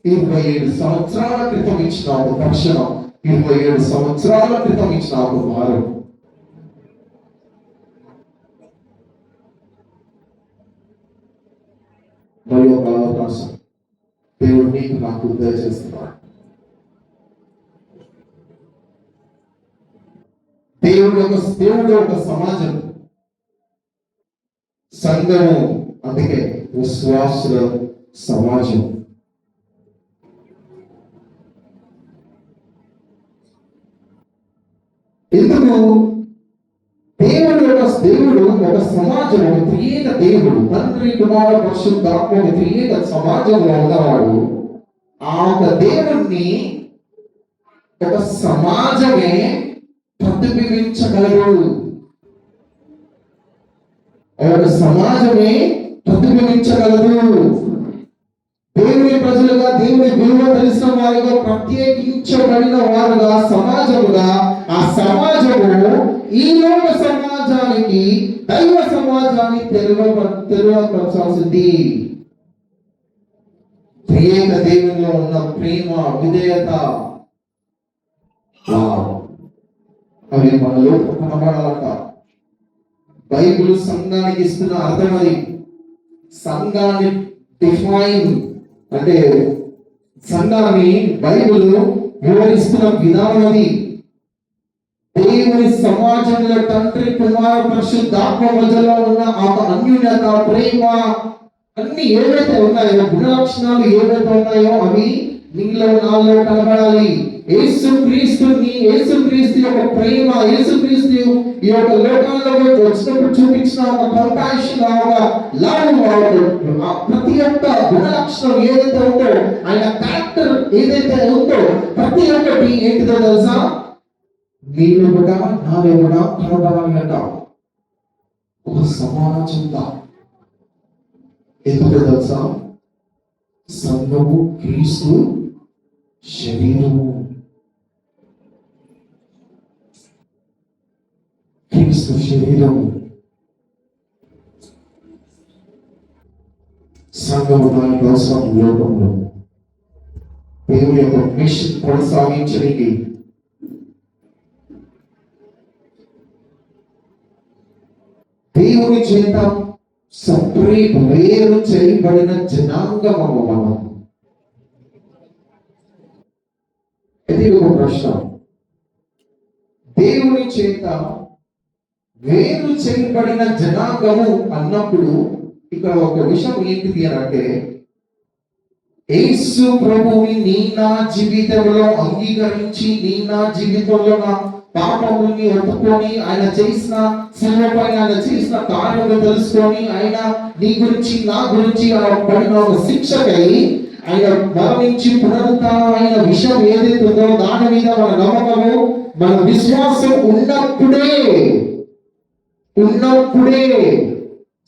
27 సంవత్సరాల క్రితం ఇచ్చిన ఒక దర్శనం, 27 సంవత్సరాల క్రితం ఇచ్చిన ఒక వారం. మరి ఒక అవకాశం దేవుడు నీకు నాకు దయచేస్తున్నాడు. దేవుడు ఒక సమాజం, సంఘము, అందుకే విశ్వాసుల సమాజం. ఎందుకు దేవుడు ఒక సమాజం, ఒక త్రియేక దేవుడు, తండ్రి కుమార పరిశుద్ధాత్మ త్రియేక సమాజంలో ఉన్నవాడు. ఆ ఒక దేవుణ్ణి ఒక సమాజమే ప్రతిబింబించగలరు, ఒక సమాజమే ప్రతిబింబించగలరు. దేవుని ప్రజలుగా, దేవుని విలువ తెలిసిన వారుగా, ప్రత్యేకించబడిన వారుగా, సమాజముగా, ఆ సమాజము ఈ లోక సమాజానికి, దైవ సమాజాన్ని తెలియపరచాల్సింది. త్రియేక దేవునిలో ఉన్న ప్రేమ, విధేయత అవి మనలో కనబడాలంట. బైబిల్ సంఘానికి ఇస్తున్న అర్థం అది. సంఘాన్ని డిఫైన్ అంటే సంఘాన్ని బైబిల్ వివరిస్తున్న విధానం అది. దేవుని సమాజంలో తండ్రి కుమార పరిశుద్ధాత్మ మధ్యలో ఉన్న ఆ అన్యోన్యత, ప్రేమ అన్ని ఏవైతే ఉన్నాయో, గుణ లక్షణాలు ఏవైతే ఉన్నాయో అవి నీలో నాలో కనబడాలి. యేసుక్రీస్తు యొక్క ప్రేమ, యేసుక్రీస్తు ఈ యొక్క లోకాల్లో వచ్చినప్పుడు చూపించిన ఒక కంపాషన్, ఒక లవ్, ప్రతి ఒక్క గుణ లక్షణం ఏదైతే ఉందో, ఆయన క్యారెక్టర్ ఏదైతే ఉందో, ప్రతి ఒక్కటి ఏంటిదో తెలుసా? నీలో కూడా నాలో కూడా కనబడాలంట. ఒక సమాజంగా ఎందుకు తెలుసా? సంఘము క్రీస్తు శరీరము. క్రీస్తు శరీరము. సంఘము దానికి అవసరం. లోకంలో దేవుని యొక్క మిషన్ కొనసాగించడానికి దేవుని చేత సపరేట్ వేరు చేయబడిన జనాంగము మనం. ఇది ఒక ప్రశ్న. దేవుని చేత వేరు చేయబడిన జనాంగము అన్నప్పుడు ఇక్కడ ఒక విషయం ఏంటిది అని అంటే, యేసు ప్రభువుని నీ నా జీవితంలో అంగీకరించి, నీ నా జీవితంలో నా పాపముని ఒప్పుకొని, ఆయన చేసిన శిలువపై ఆయన చేసిన కార్యము తెలుసుకొని, ఆయన నీ గురించి నా గురించి పడిన ఒక శిక్షకై ఆయన మరణించి పునరుత్థానమైన విషయం ఏదైతే ఉందో దాని మీద మన నమ్మకము, మన విశ్వాసం ఉన్నప్పుడే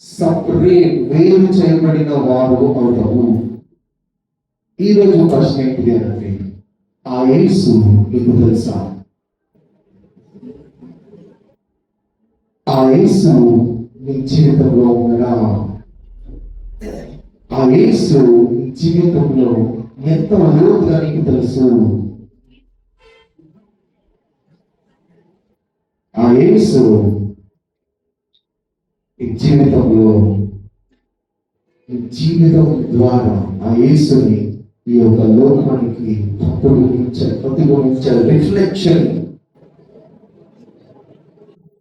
సపరేట్ వేరు చేయబడిన వారు అవుతాము. ఈ రోజు ప్రశ్న ఏంటిది అంటే, ఆ యేసు మీకు తెలుసా? ఆ యేసు నీ జీవితంలో ఉన్నాడా? ఆ యేసు నీ జీవితంలో ఎంత లోతుగా నీకు తెలుసు? ఆ యేసు నీ జీవితం ద్వారా ఆ యేసుని ఈ యొక్క లోకానికి ప్రతిబింబించే రిఫ్లెక్షన్.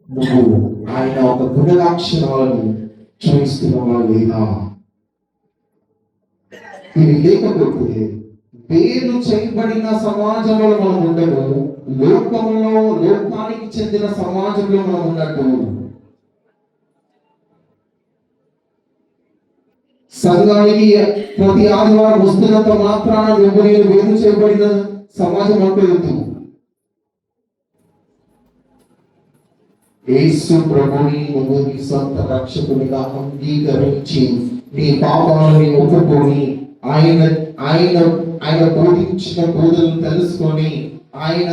నువ్వు ఆయన ఒక గుణలక్షణాలను చూపిస్తున్నావా లేదా? ఇది లేకపోతే వేరు చేయబడిన సమాజంలో మనం ఉండము, లోకానికి చెందిన సమాజంలో మనం ఉన్నట్టు. సంఘానికి ప్రతి ఆదివారం వస్తున్నంత మాత్రాన నువ్వు నేను వేరు చేయబడిన సమాజం అనుకోవద్దు. యేసు ప్రభుని నువ్వు నీ సొంత రక్షకునిగా అంగీకరించి నీ పాపాలని ఒప్పుకొని ఆయన ఆయన ఆయన బోధించిన బోధనలు తెలుసుకొని ఆయన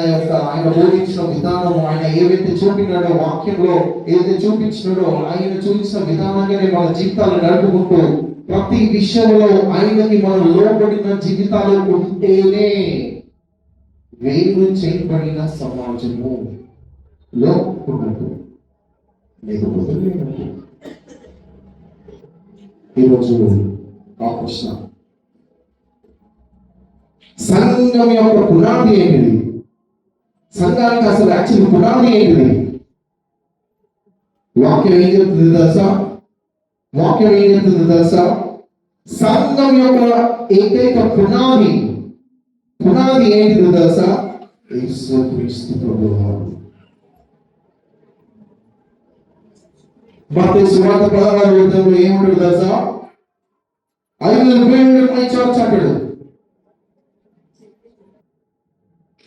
బోధించిన విధానం, ఆయన ఏవైతే చూపినాడో వాక్యంలో ఏదైతే చూపించినాడో ఆయన చూపించిన విధానంగానే మన జీవితాలు నడుపుకుంటూ ప్రతి విషయంలో ఆయనకి మనం లోబడిన జీవితాలు ఉంటేనే వేరు చేయబడిన సమాజము లో ఉన్నట్టు. లేకపోతే ఈరోజు ఆ ప్రశ్న, సంఘం యొక్క పునాది ఏంటిది? సంఘానికి అసలు యాక్చువల్ పునాది ఏంటిది? వాక్యం ఏం చెప్తుంది తెలుసా? వాక్యం ఏం చెప్తుంది తెలుసా? సంఘం యొక్క ఏకైక పునాది ఏంటిది తెలుసా? యేసుక్రీస్తు ప్రభువారు. మత్తయి సువార్త 16వ ఏమంటాడు తెలుసా? I will build my church అంటాడు.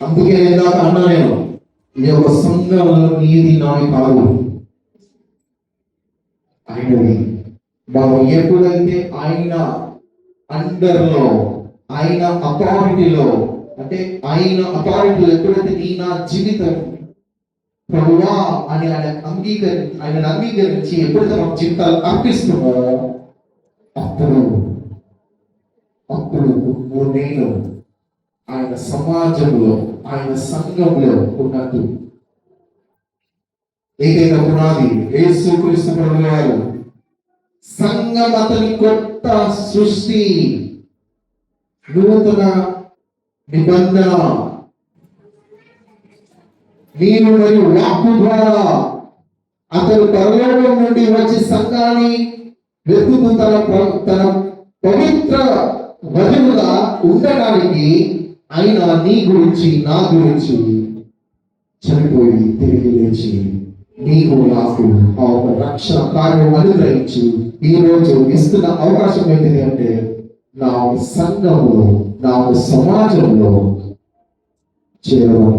అందుకే ఇందాక అన్నా నేను, ఈ యొక్క సంఘంలో నీది నాది కాదు, ఆయనది. మనం ఎప్పుడైతే ఆయన అండర్లో, ఆయన అథారిటీలో, అంటే ఆయన అథారిటీలో ఎప్పుడైతే నీ నా జీవితం ప్రభువా అని ఆయన అంగీకరించి ఎప్పుడైతే మన జీవితాలు అర్పిస్తున్నామో అప్పుడు నేను ఆయన సమాజంలో, ఆయన సంఘంలో ఉన్నట్టు. ఏకైక పునాది యేసుక్రీస్తు ప్రభువారు. సంఘం అతని కొత్త సృష్టి, నూతన నిబంధన. నేను మరియు వాక్కు ద్వారా అతను పరలోకం నుండి వచ్చి సంఘాన్ని వెతుకు తన పవిత్ర వధువుగా ఉండడానికి ఆయన నీ గురించి నా గురించి చనిపోయి తిరిగి లేచి నీకు నాకు ఆ ఒక రక్షణ కార్యం అనుగ్రహించి ఈరోజు ఇస్తున్న అవకాశం ఏంటిది అంటే నా సంఘంలో, నా సమాజంలో చేరడం.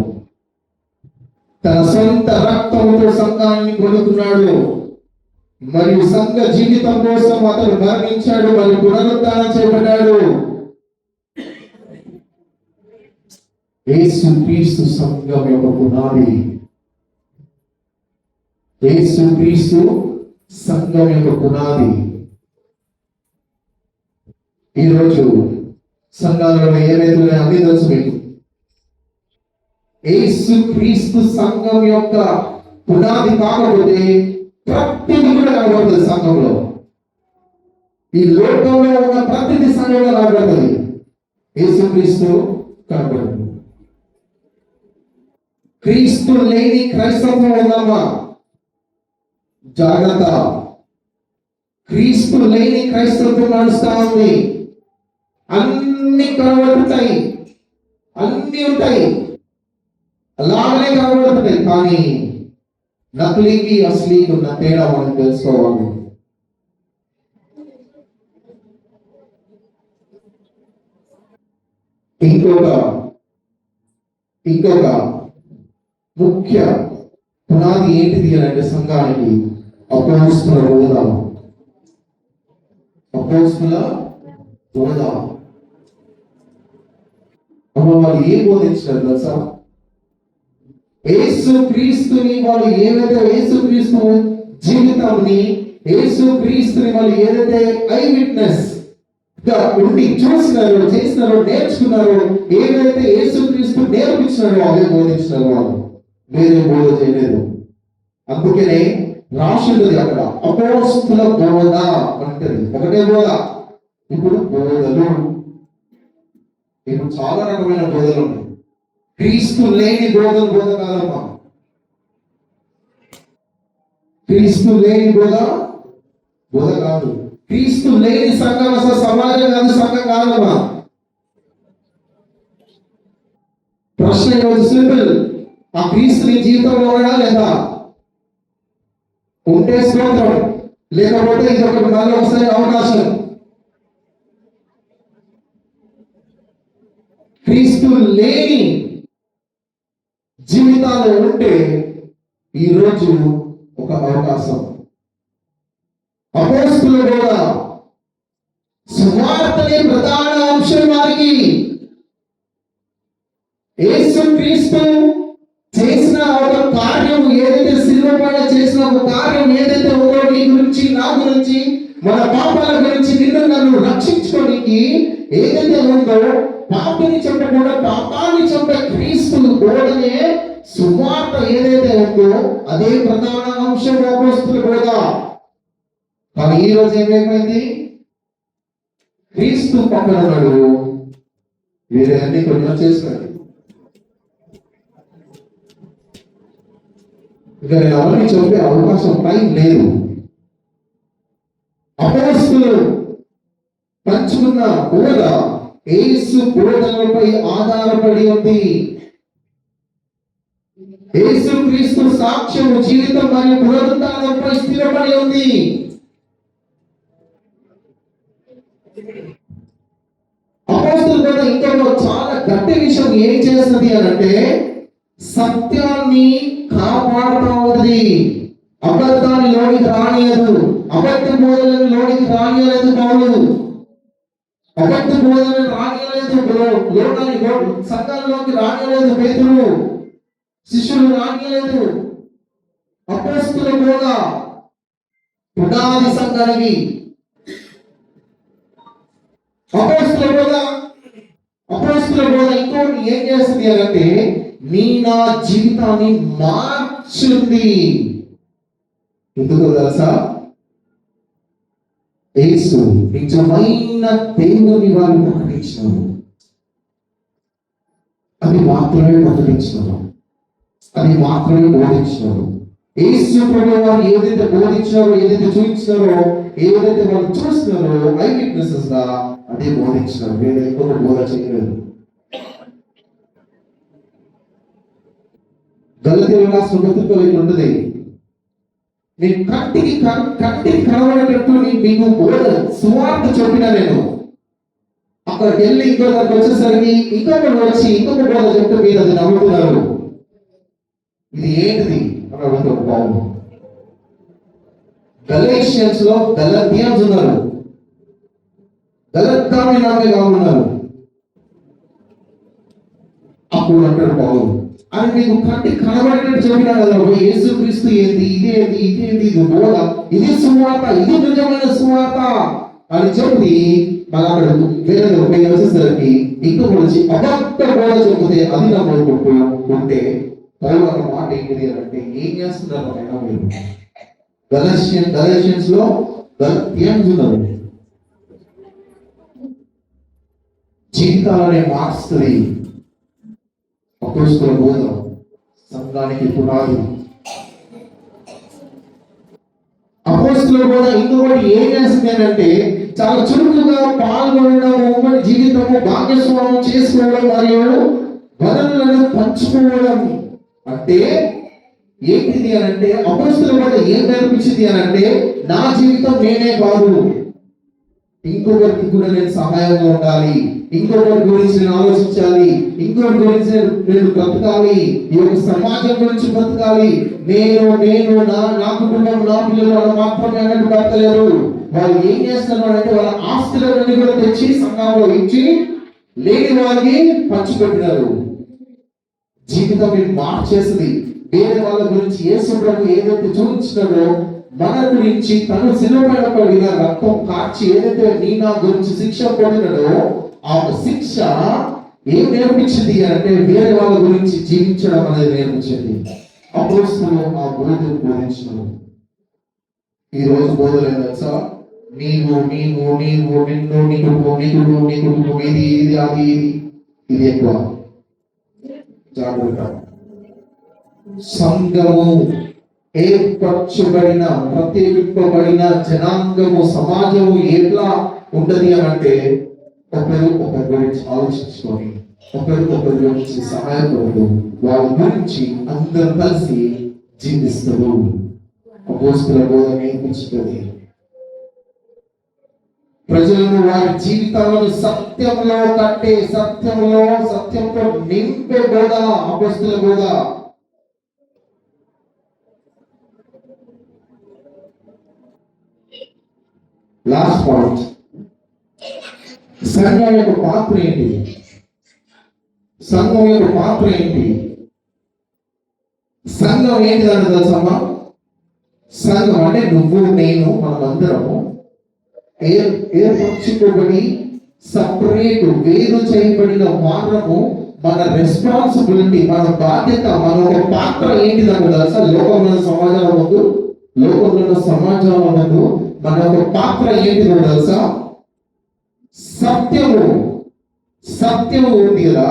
తన సొంత రక్తంతో సంఘాన్ని కొనుక్కున్నాడు మరియు సంఘ జీవితం కోసం అతను మరణించాడు మరియు పునరుద్ధానం చేయబడ్డాడు. యేసుక్రీస్తు సంఘం యొక్క పునాది. యేసుక్రీస్తు సంఘం యొక్క పునాది. ఈరోజు సంఘాలలో ఏమైతే అన్ని తెలుసు మీకు. యేసుక్రీస్తు సంఘం యొక్క పునాది కాకపోతే ప్రతిది కూడా కనబడుతుంది సంఘంలో. ఈ లోకంలో ఉన్న ప్రతిది సంఘంలో కనబడుతుంది, యేసుక్రీస్తు కనబడుతుంది. క్రీస్తు లేని క్రైస్తవం ఉందమ్మా, జాగ్రత్త. క్రీస్తు లేని క్రైస్తవం నడుస్తా ఉంది. అన్ని కనబడుతాయి, అన్ని ఉంటాయి, అలాగనే కనబడుతున్నాయి. కానీ నకిలీకి అసలీకి ఉన్న తేడా మనం తెలుసుకోవాలి. ఇంకొక ముఖ్య పునాది ఏంటిది అంటే సంఘానికి అపోస్తల బోధ. అపోస్తల బోధ. వాళ్ళు ఏం బోధించారు తెలుసా? యేసుక్రీస్తుని వాళ్ళు ఏదైతే యేసుక్రీస్తు జీవితాన్ని, యేసుక్రీస్తుని వాళ్ళు ఏదైతే ఐ విట్నెస్ గా ఉండి చూసినారో, చేసినారో, నేర్చుకున్నారో, ఏదైతే యేసుక్రీస్తు నేర్పించినారో అదే బోధించినారు. వాళ్ళు వేరే బోధ చేయలేదు. అందుకనే రాసుంది అక్కడ అపోస్తల బోధ అంటది. ఒకటే బోధ. ఇప్పుడు బోధలు, ఇప్పుడు చాలా రకమైన బోధలు ఉన్నాయి. క్రీస్తు లేని బోధ కాదమ్మా. క్రీస్తు లేని బోధ కాదు. క్రీస్తు లేని సంఘం అసలు సమాజం కాదు, సంఘం కాదమ్మా. ప్రశ్న ఈరోజు సింపుల్. ఆ క్రీస్తు నీ జీవితంలో ఉన్నాడా లేదా? ఉంటే స్తోత్రం, లేకపోతే ఇది ఒక మళ్ళీ ఒకసారి అవకాశం. క్రీస్తు లేని జీవితాలు ఉంటే ఈరోజు ఒక అవకాశం. అపోస్తలుల బోధ, సువార్తనే ప్రధాన అంశం వారికి. యేసు క్రీస్తు చేసిన ఒక కార్యం ఏదైతే, శిలువ పైన చేసిన ఒక కార్యం ఏదైతే ఉందో, నీ గురించి, నా గురించి, మన పాపాల గురించి, నిన్ను నన్ను రక్షించుకోనికి ఏదైతే ఉందో, పాపిని చంపకుండా పాపాన్ని చంపే క్రీస్తు బోధనే, సువార్త ఏదైతే ఉందో అదే ప్రధాన అంశం అపోస్తలుల బోధ. కానీ ఈ రోజు ఏమైపోయింది? క్రీస్తు పక్కన ఉన్నాడు, వేరే అన్ని కొన్ని వచ్చేసినాడు. ఇక నేను అవన్నీ చెప్పే అవకాశం టైం లేదు. అపోస్తలులు పంచుకున్న బోధ యేసు బోధనలపై ఆధారపడి ఉంది. యేసు క్రీస్తు సాక్ష్యం, జీవితం మరియు పునరుత్థానంపై స్థిరపడి ఉంది. అపోస్తలుల బోధ ఇంకో చాలా గట్టి విషయం ఏం చేస్తుంది అని అంటే, సత్యాన్ని కాపాడుతూ ఉంది. అబద్ధాన్ని లోనికి రానియదు. అబద్ధ బోధనలను లోనికి రానియలేదు పౌలు. అబద్ధ బోధనలను రానియలేదు లోకానికి, సంఘాల్లోకి రానియలేదు పేతురు. శిష్యులు రానియలేదు. అపోస్తలుల బోధ పునాది సంఘానికి. అపోస్తలుల బోధ ఇంకోటి ఏం చేస్తుంది అంటే, నా జీవితాన్ని మార్చుంది. ఎందుకో తెలుసా? యేసు నిజమైన దేవుని వారు ప్రకటించినారు. అది మాత్రమే ప్రకటించినారు, అది మాత్రమే బోధించినారు. యేసు ప్రభువు వారు ఏదైతే బోధించారో, ఏదైతే చూపించినారో, ఏదైతే వాళ్ళు చూస్తున్నారో ఐ విట్నెసెస్ గా అదే బోధించినారు. వేరే ఎక్కువ బోధ చేయలేదు. గలతీయులకు రాసిన పత్రికలో ఉంటుంది, నేను కంటికి కనబడేటట్టు మీకు బోధ సువార్త చెప్పినా, నేను అక్కడికి వెళ్ళి ఇంకో దానికి వచ్చేసరికి ఇంకొకటి వచ్చి ఇంకొక బోధ చెప్తే మీరు అది నమ్ముతున్నారు. ఇది ఏంటిది అని అడుగుతారు పౌలు. గలేషియన్స్ లో గలతియన్స్ ఉన్నారు, గలత్తామినాగా ఉన్నారు. అప్పుడు అంటాడు పౌలు, అది మీకు కంటికి కనబడినట్టు చెప్పినా కదా, యేసు క్రీస్తు ఏంటి, ఇదేంటి, ఇది బోధ, ఇది సువార్త, ఇది నిజమైన సువార్త అని చెప్పి మళ్ళీ అక్కడ వేరే వచ్చేసరికి ఇంకొకటి వచ్చి అబద్ధ బోధ చెబితే అది నమ్ముకుంటే పౌలు అన్న మాట ఏంటిది అంటే, ఏం చేస్తున్నారు అయినా మీరు? గలేషియన్స్ లో గలతియన్స్ ఉన్నారు. జీవితాలనే మార్చుతుంది అపోస్తలుల బోధ, సంఘానికి పునాది. అపోస్తలుల బోధ ఇంకొకటి ఏం చేస్తుంది అంటే, చాలా చురుకుగా పాల్గొనడం, ఉమ్మడి జీవితము భాగస్వామ్యం చేసుకోవడం మరియు వనరులను పంచుకోవడం. అంటే ఏంటిది అని అంటే, అపోస్తలుల బోధ ఏం నేర్పించింది అని అంటే, నా జీవితం నేనే కాదు, ఇంకొకరికి కూడా నేను సహాయంగా ఉండాలి, ఇంకొకరి గురించి నేను ఆలోచించాలి, ఇంకొకరి గురించి నేను బ్రతకాలి, ఈ యొక్క సమాజం గురించి బ్రతకాలి. నేను నా కుటుంబం, నా పిల్లలు మాత్రమే అన్నట్టు బ్రతకలేరు. వాళ్ళు ఏం చేస్తున్నారు అంటే, వాళ్ళ ఆస్తులన్నీ కూడా తెచ్చి సంఘంలో ఇచ్చి లేని వారికి పంచిపెట్టినారు. జీవితం మీరు మార్చేస్తుంది. వేరే వాళ్ళ గురించి యేసు ప్రభు ఏదైతే చూపించినాడో, మన గురించి తను శిలువపైన పడిన రక్తం కార్చి ఏదైతే నా గురించి శిక్ష పొందినడో, ఆ శిక్ష ఏం నేర్పించింది అంటే, వేరే వాళ్ళ గురించి జీవించడం అనేది నేర్పించింది. అపోస్తలులు ఆ బోధ బోధించినారు. ఈ రోజు బోధలు ఏం తెలుసా? నీవు నిన్ను నీ కుటుంబం ఇది అది ఇది ఎక్కువ. జాగ్రత్త. సంఘము ఏర్పరచబడిన, ప్రత్యేకింపబడిన జనాంగము, సమాజము ఎట్లా ఉంటది అని అంటే, ఒకరు ఒకరి గురించి ఆలోచించుకొని, ఒకరు ఒకరి గురించి సహాయపడుతూ, వాళ్ళ గురించి అందరూ కలిసి జీవిస్తారు. అపోస్తలుల బోధ నేర్పించుతుంది. ప్రజలను వారి జీవితాలను సత్యంలో కట్టే, సత్యంతో నింపే బోధ అపొస్తలుల బోధ. లాస్ట్ పాయింట్, సంఘం యొక్క పాత్ర ఏంటి? సంఘం యొక్క పాత్ర ఏంటి? సంఘం ఏంటిదని తెలుసమ్మా? సంఘం అంటే నువ్వు, నేను, మనమందరము ఏర్పరచుకోబడి సపరేట్, వేరు చేయబడిన వారము. మన రెస్పాన్సిబిలిటీ, మన బాధ్యత, మన ఒక పాత్ర ఏంటిదని తెలుసా? లోకంలో సమాజంలో మన ఒక పాత్ర ఏంటిదో తెలుసా? సత్యము ఉంది కదా,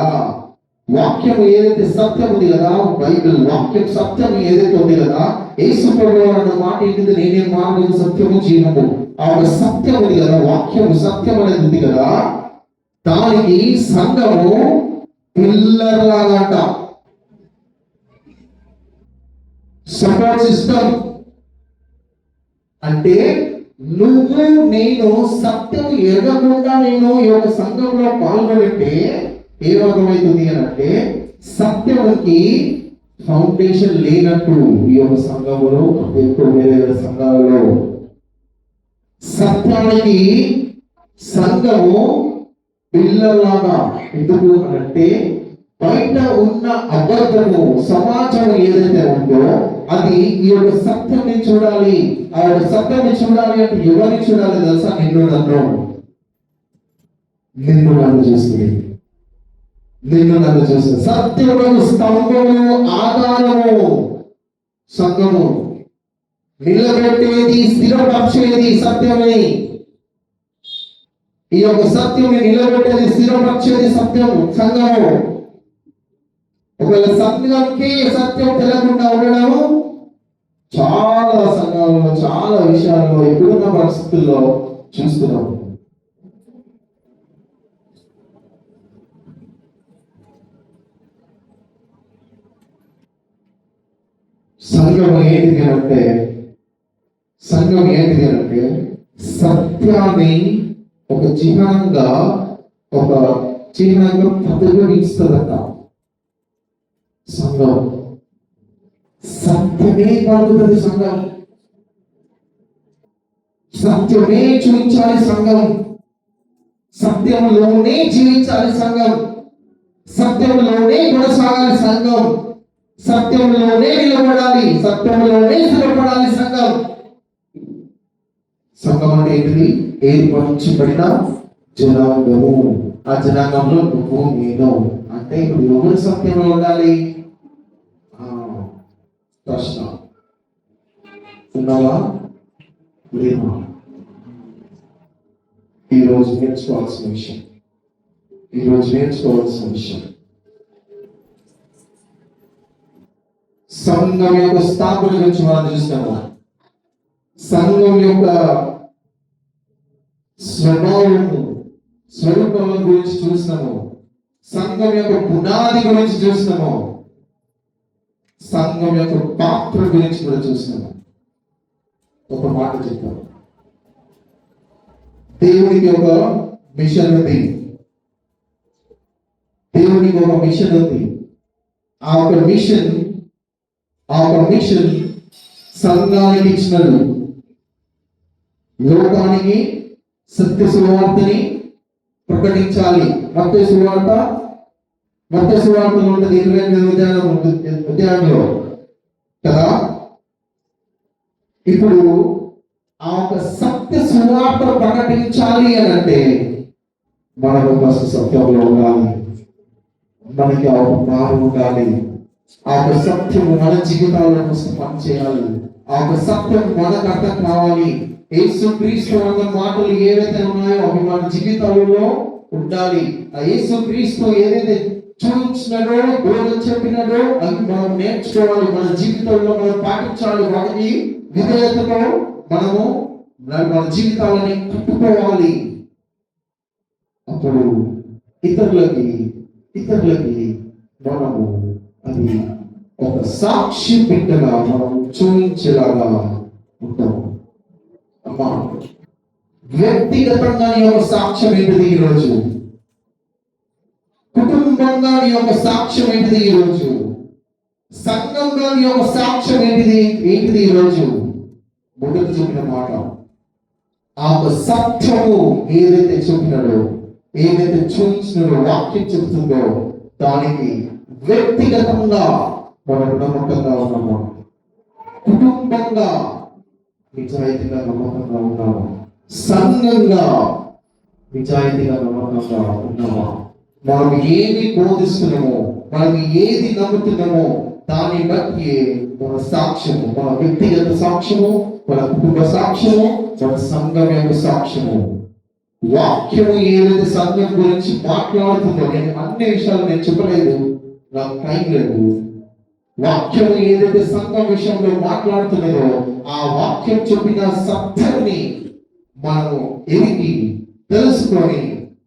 వాక్యం ఏదైతే సత్యం ఉంది కదా, బైబిల్ వాక్యం సత్యం ఏదైతే ఉంది కదా, యేసు ప్రభువు అన్న మాట ఏంటిది? నేనే మార్గము, సత్యము, జీవము. ఆ సత్యం ఉంది కదా, వాక్యం సత్యం అనేది ఉంది కదా, దానికి సంఘము పిల్లర్ లాగాట, సపోర్ట్ సిస్టమ్. అంటే నువ్వు, నేను సత్యం ఎరగకుండా నేను ఈ యొక్క సంఘంలో పాల్గొంటే ఏమర్థమవుతుంది అని అంటే, సత్యముకి ఫౌండేషన్ లేనట్టు ఈ యొక్క సంఘములో, ఎక్కువ వేరే సంఘాలలో. సత్యానికి సంఘము పిల్లలాగా. ఎందుకు అంటే బయట ఉన్న అబద్ధము సమాజం ఏదైతే ఉందో అది ఈ యొక్క సత్యాన్ని చూడాలి. ఆ యొక్క సత్యాన్ని చూడాలి అంటే ఎవరిని చూడాలి తెలుసా? నిన్ను నన్ను చూస్తుంది. సత్యము స్తంభము, ఆధారము సంఘము. నిలబెట్టేది, స్థిరపరిచేది సత్యమే. ఈ యొక్క సత్యంని నిలబెట్టేది, స్థిరపరిచేది సత్యము, సంఘము. ఒకవేళ సంఘంకి సత్యం తెలకుండా ఉండడము చాలా సంఘాలలో, చాలా విషయాల్లో ఇప్పుడున్న పరిస్థితుల్లో చూస్తున్నాము. సంఘం ఏంటిది అంటే సత్యాన్ని ఒక చిహ్నంగా ప్రతిబింబిస్తుందట. సంఘం సత్యమే పలుకుతుంది. సంఘం సత్యమే చూపించాలి. సంఘం సత్యంలోనే జీవించాలి. సంఘం సత్యంలోనే కొనసాగాలి. సంఘం సత్యంలోనే నిలబడాలి. సత్యంలోనే స్థిరపడాలి. సంఘం అంటే ఏంటిది? ఏర్పరచబడిన జనాంగము. ఆ జనాంగంలో నువ్వు, నేను. అంటే ఇప్పుడు ఎవరు సత్యంలో ఉండాలి? ప్రశ్న, ఉన్నావా లేవా? ఈరోజు నేర్చుకోవాల్సిన విషయం సంఘం యొక్క స్థాపన గురించి మనం చూస్తాము. సంఘం యొక్క స్వరూపం గురించి చూస్తాము. సంఘం యొక్క పునాది గురించి చూస్తాము. సంఘం యొక్క పాత్ర గురించి కూడా చూస్తాము. ఒక మాట చెప్తాము. దేవునికి ఒక మిషన్ ఉంది. ఆ ఒక మిషన్ సంఘానికి ఇచ్చినది. లోకానికి సత్య సువార్తని ప్రకటించాలి. మత్తయి సువార్తలో ఉంటుంది 28వ అధ్యాయంలో కదా. ఇప్పుడు ఆ ఒక సత్య సువార్త ప్రకటించాలి అని అంటే మనకు ఫస్ట్ సత్యంలో ఉండాలి. మనకి ఆ ఒక మారు ఉండాలి. ఆ ఒక సత్యం మన జీవితాల కోసం పనిచేయాలి. ఆ ఒక సత్యం మనకు అర్థం కావాలి. యేసుక్రీస్తు అన్న మాటలు ఏవైతే ఉన్నాయో అవి మన జీవితాలలో ఉండాలి. ఆ యేసుక్రీస్తు ఏదైతే చూపించినాడో, బోధ చెప్పినాడో అవి మనం నేర్చుకోవాలి. మన జీవితంలో మనం పాటించాలి. వాటిని విధేయతతో మనము మన జీవితాలని కట్టుకోవాలి. అప్పుడు ఇతరులకి మనము అది ఒక సాక్షి బిడ్డగా మనం చూపించేలాగా ఉంటాము. అమ్మా, వ్యక్తిగతంగా నీ యొక్క సాక్ష్యం ఏంటిది ఈరోజు? కుటుంబంగా నీ యొక్క సాక్ష్యం ఏంటిది ఈరోజు? సంఘంగా నీ యొక్క సాక్ష్యం ఏంటిది ఈరోజు? మొదటి చెప్పిన మాట, ఆ సత్యము ఏదైతే చెప్పినాడో, ఏదైతే చూపించినాడో, వాక్యం చెబుతుందో దానికి వ్యక్తిగతంగా మనం నమ్మకంగా ఉన్నాము, కుటుంబంగా నిజాయితీగా నమ్మకంగా ఉన్నాము, సంఘంగా నిజాయితీగా నమ్మకంగా ఉన్నామా? మనం ఏది బోధిస్తున్నామో, మనం ఏది నమ్ముతున్నామో దాన్ని బట్టి మన సాక్ష్యము, మన వ్యక్తిగత సాక్ష్యము, మన కుటుంబ సాక్ష్యము, మన సంఘం యొక్క సాక్ష్యము. వాక్యము ఏదైతే సంఘం గురించి మాట్లాడుతుందో, నేను అన్ని విషయాలు నేను చెప్పలేదు, నాకు టైం లేదు. వాక్యము ఏదైతే సంఘం విషయంలో మాట్లాడుతున్నదో ఆ వాక్యం చెప్పిన సత్యాన్ని మనము ఎరిగి తెలుసుకొని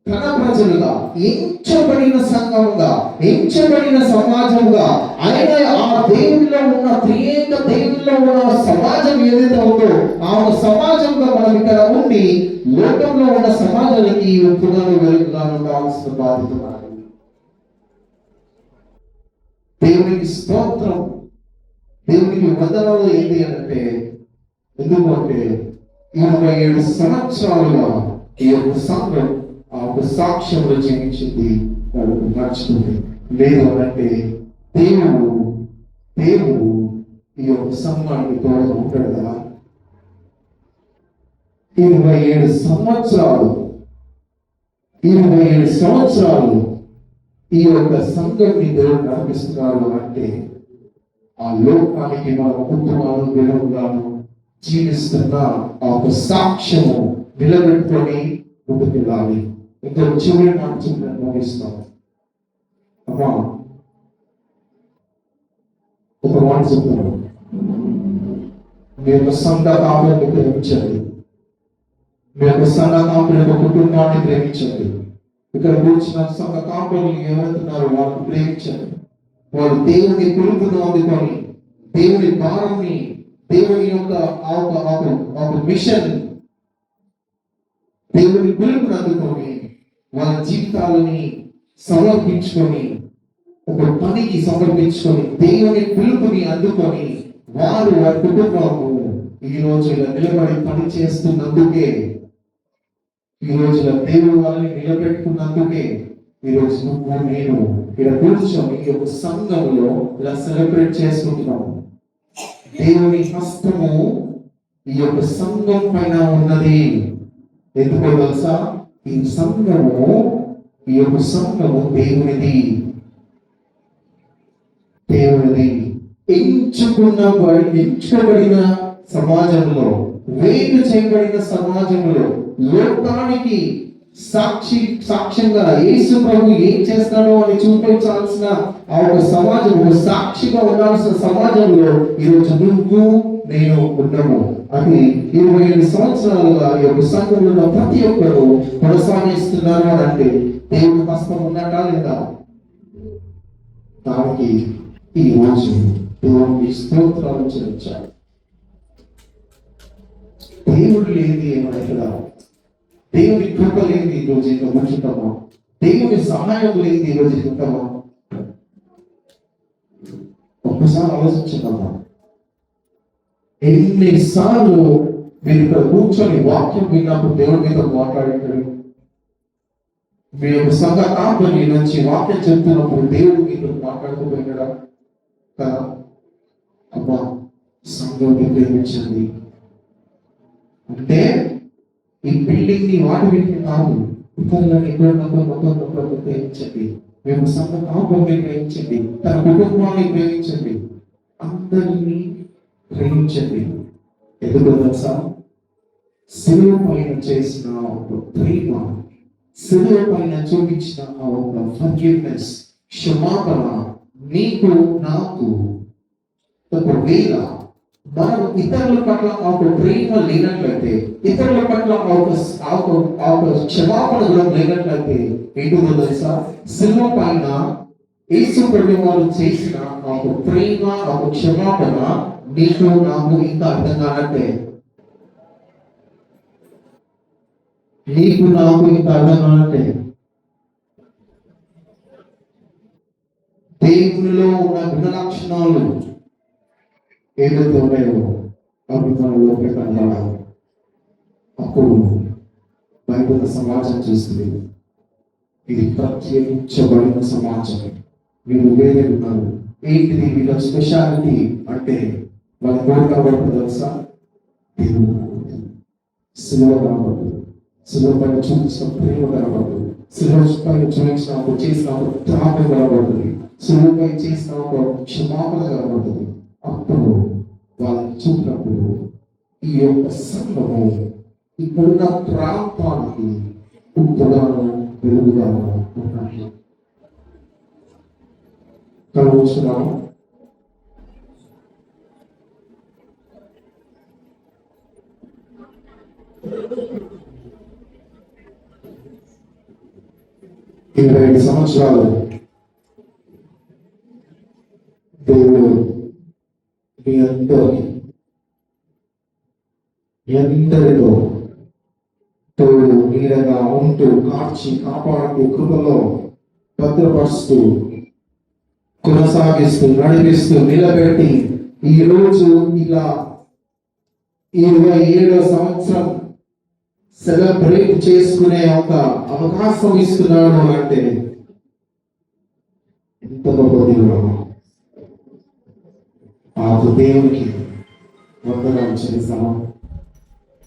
తన ప్రజలుగా, ఎంచబడిన సంఘముగా, ఎంచబడిన సమాజంగా, ఆయన ఆ దేవుల్లో ఉన్న త్రియేక దేవుల్లో ఉన్న సమాజం ఏదైతే ఉందో ఆ సమాజంగా మనం ఇక్కడ ఉండి లోకంలో ఉన్న సమాజానికి ఉప్పుగాను వెలుగుగాను ఉండాల్సిన బాధ్యత మనది. దేవునికి స్తోత్రం, దేవునికి వందనాలు. ఏంటి అంటే, ఎందుకంటే 27 సంవత్సరాలుగా ఈ యొక్క సంఘం ఆ ఒక సాక్ష్యంలో జీవించింది, వాళ్ళకు నచ్చుతుంది. లేదు అంటే దేవుడు ఈ యొక్క సంఘానికి తోడుగా ఉంటాడు కదా. 27 సంవత్సరాలు ఈ యొక్క సంఘాన్ని దేవుడు నడిపిస్తున్నాడు అంటే ఆ లోకానికి మన కుటుంబాలు వెలుగుగాను జీవిస్తున్న ఆ ఒక సాక్ష్యము నిలబెట్టుకొని ముందుకెళ్ళాలి. ఇంకా చివరి మాట చెప్పిన ముగిస్తాం. అమ్మా, ఒక మాట చెప్తాను, మీ యొక్క సంఘ కాపులను ప్రేమించండి, మీ యొక్క సంఘ కాపుల యొక్క కుటుంబాన్ని ప్రేమించండి. ఇక్కడ కూర్చున్న సంఘ కాపులు ఎవరుతున్నారో వాళ్ళని ప్రేమించండి. వాళ్ళు దేవుని పిలుపును అందుకొని, దేవుని భారాన్ని, దేవుని యొక్క మిషన్, దేవుని పిలుపును అందుకొని వాళ్ళ జీవితాలని సమర్పించుకొని, ఒక పనికి సమర్పించుకొని, దేవుని పిలుపుని అందుకొని వారి కుటుంబము ఈ రోజు ఇలా నిలబడి పని చేస్తున్నందుకే, ఈ రోజున దేవుడు వాళ్ళని నిలబెట్టుకున్నందుకే ఈ రోజు నువ్వు నేను ఇక్కడ కూర్చొని ఈ యొక్క సంఘంలో ఇలా సెలబ్రేట్ చేసుకుంటున్నాము. దేవుని హస్తము ఈ యొక్క సంఘం పైన ఉన్నది. ఎందుకో తెలుసా? ఈ యొక్క సంఘము దేవునిది. ఎంచుకోబడిన సమాజంలో, వేరు చేయబడిన సమాజంలో, లోకానికి సాక్ష్యంగా యేసు ప్రభు ఏం చేస్తాడో అని చూపించాల్సిన ఆ ఒక సమాజం, ఒక సాక్షిగా ఉండాల్సిన సమాజంలో ఈరోజు నువ్వు నేను ఉన్నాము. అది 25 సంవత్సరాలుగా ఈ యొక్క సంఘంలో ప్రతి ఒక్కరు కొనసాగిస్తున్నారు అని అంటే దేవుని హస్తం ఉన్నట్టా లేదా? దానికి ఈ రోజు దేవుని స్తోత్రాలు చెల్లించాలి. దేవుడు లేని ఏమైనా, దేవుని కృప లేని ఈ రోజు ఇంకా కూర్చుంటామా? దేవుని సహాయం లేని ఈ రోజు ఉంటామా? ఒక్కసారి ఆలోచించుతామా? ఎన్నిసార్లు మీరు ఇక్కడ కూర్చొని వాక్యం విన్నప్పుడు దేవుడి మీద మాట్లాడారు? మీ యొక్క సంఘ కాంపని నుంచి వాక్యం చెప్తున్నప్పుడు దేవుడు మీతో మాట్లాడుకోపోయినాడా కదా? అమ్మా, సంఘాన్ని ప్రేమించండి అంటే ఈ బిల్డింగ్ ని వాటి వీటిని కాదు, కుటుంబాన్ని ప్రేమించండి. మేము సంఘ కాంపని ప్రేమించండి, తన కుటుంబాన్ని ప్రేమించండి, అందరినీ ప్రేమించండి. ఎందుకు తెలుసా? శిలువ పైన చేసిన ఒక ప్రేమ, శిలువ పైన చూపించిన ఒక ఫర్గివ్నెస్, క్షమాపణ నీకు నాకు. ఒకవేళ మనం ఇతరుల పట్ల ఒక ప్రేమ లేనట్లయితే, ఇతరుల పట్ల ఒక క్షమాపణ కూడా లేనట్లయితే ఏంటో తెలుసా? శిలువ పైన యేసు ప్రభువు వారు చేసిన ఒక ప్రేమ, ఒక క్షమాపణ నీకు నాకు ఇంకా అర్థం కానట్టే. నీకు నాకు ఇంత అర్థం అంటే దేవునిలో ఉన్న గుణ లక్షణాలు ఏదైతే ఉన్నాయో అభిమానులు కనబడాలి. అప్పుడు బైబిల్ సమాజం చూస్తుంది, ఇది ప్రత్యేకించబడిన సమాజం. వీళ్ళు వేరే ఉన్నారు. ఏంటిది వీళ్ళ స్పెషాలిటీ అంటే వాళ్ళ కోరిక కనబడుతుంది తెలుసా? దేవుడు శిలువ కనబడుతుంది, శిలువ పైన చూపించిన ప్రేమ కనబడుతుంది, శిలువ పైన చూపించినప్పుడు చేసినప్పుడు త్యాగం కనబడుతుంది, శిలువపై చేసినప్పుడు క్షమాపణ కనబడుతుంది. అప్పుడు వాళ్ళని చూపినప్పుడు ఈ యొక్క సంఘము ఇప్పుడున్న ప్రాంతానికి ఉప్పుగాను వెలుగుగాను ఉన్నాయి. కలుగుతున్నాము. ఇరవై 5 సంవత్సరాలు దేవుడు మీ అందరితో తోడు నీడగా ఉంటూ కాచి కాపాడుతూ కృపలో భద్రపరుస్తూ కొనసాగిస్తూ నడిపిస్తూ నిలబెట్టి ఈ రోజు ఇలా 27వ సంవత్సరం సెలబ్రేట్ చేసుకునే ఒక అవకాశం ఇస్తున్నాడు అంటే ఎంత గొప్ప దేవుడు. ఆ దేవునికి వందనాలు చెల్లిస్తామా?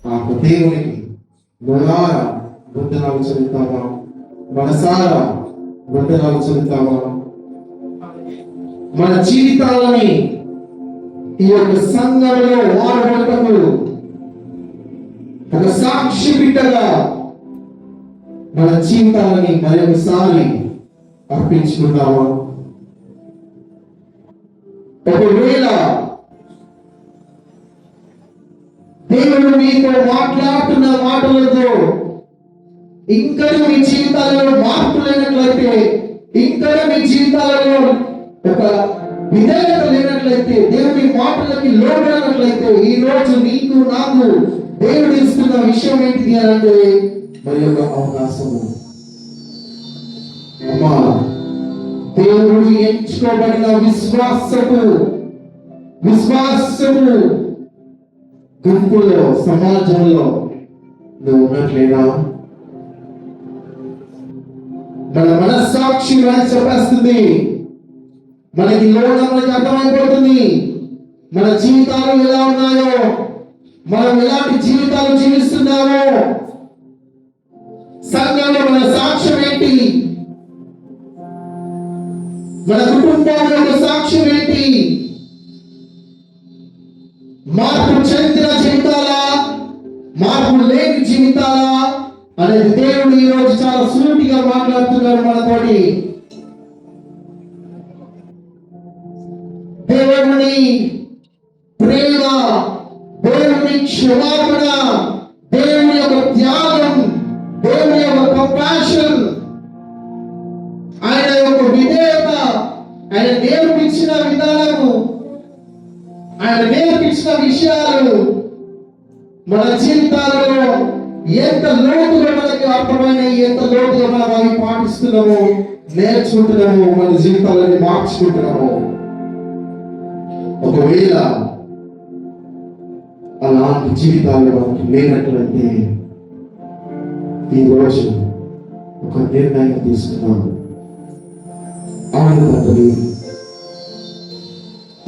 ఆ దేవునికి మనసారా వందనాలు చెల్లిస్తామా? మనసారా వందనాలు చెల్లిస్తామా? మన జీవితాలని ఈ యొక్క సంఘంలో వాడబడటకు ఒక సాక్షి బిడ్డగా మన జీవితాలని మరొకసారి అర్పించుకుందామా? ఒకవేళ దేవుడు మీతో మాట్లాడుతున్న మాటలతో ఇంకా మీ జీవితాలలో మార్పు లేనట్లయితే, ఇంకా మీ జీవితాలలో ఒక విధేయత లేనట్లయితే, దేవుడి మాటలకి లోబడినట్లయితే, ఈ రోజు నీకు నాకు దేవుడు ఇస్తున్న విషయం ఏంటిది అని అంటే మరి ఒక అవకాశము. అమ్మా, దేవుడు ఎంచుకోబడిన విశ్వాసము గుంపులో సమాజంలో నువ్వు ఉన్నట్లేదా? మన మనస్సాక్షి అని చెప్పేస్తుంది. మనకి మనకి అర్థమైపోతుంది మన జీవితాలు ఎలా ఉన్నాయో, మనం ఎలాంటి జీవితాలు జీవిస్తున్నామో, సంఘంలో మన సాక్ష్యం ఏంటి, మన కుటుంబంలో యొక్క సాక్ష్యం ఏంటి, మార్పు చెందిన జీవితాలా, మార్పు లేని జీవితాలా అనేది దేవుడు ఈ రోజు చాలా సూటిగా మాట్లాడుతున్నారు మనతోటి. దేవుని ప్రేమ, దేవుని క్షమాపణ, దేవుని యొక్క త్యాగం, దేవుని యొక్క కంపాషన్, ఆయన యొక్క విధేయత, ఆయన నేర్పించిన విధానము, ఆయన నేర్పించిన విషయాలు మన జీవితాలలో ఎంత లోతుగా మనకి అర్థమైన, ఎంత లోతుగా మనం అవి పాటిస్తున్నామో, నేర్చుకుంటున్నామో, మన జీవితాలని మార్చుకుంటున్నామో. ఒకవేళ అలాంటి జీవితాలు మనకి లేనట్లయితే ఈ రోజు ఒక నిర్ణయం తీసుకున్నాను. అవును తండ్రి,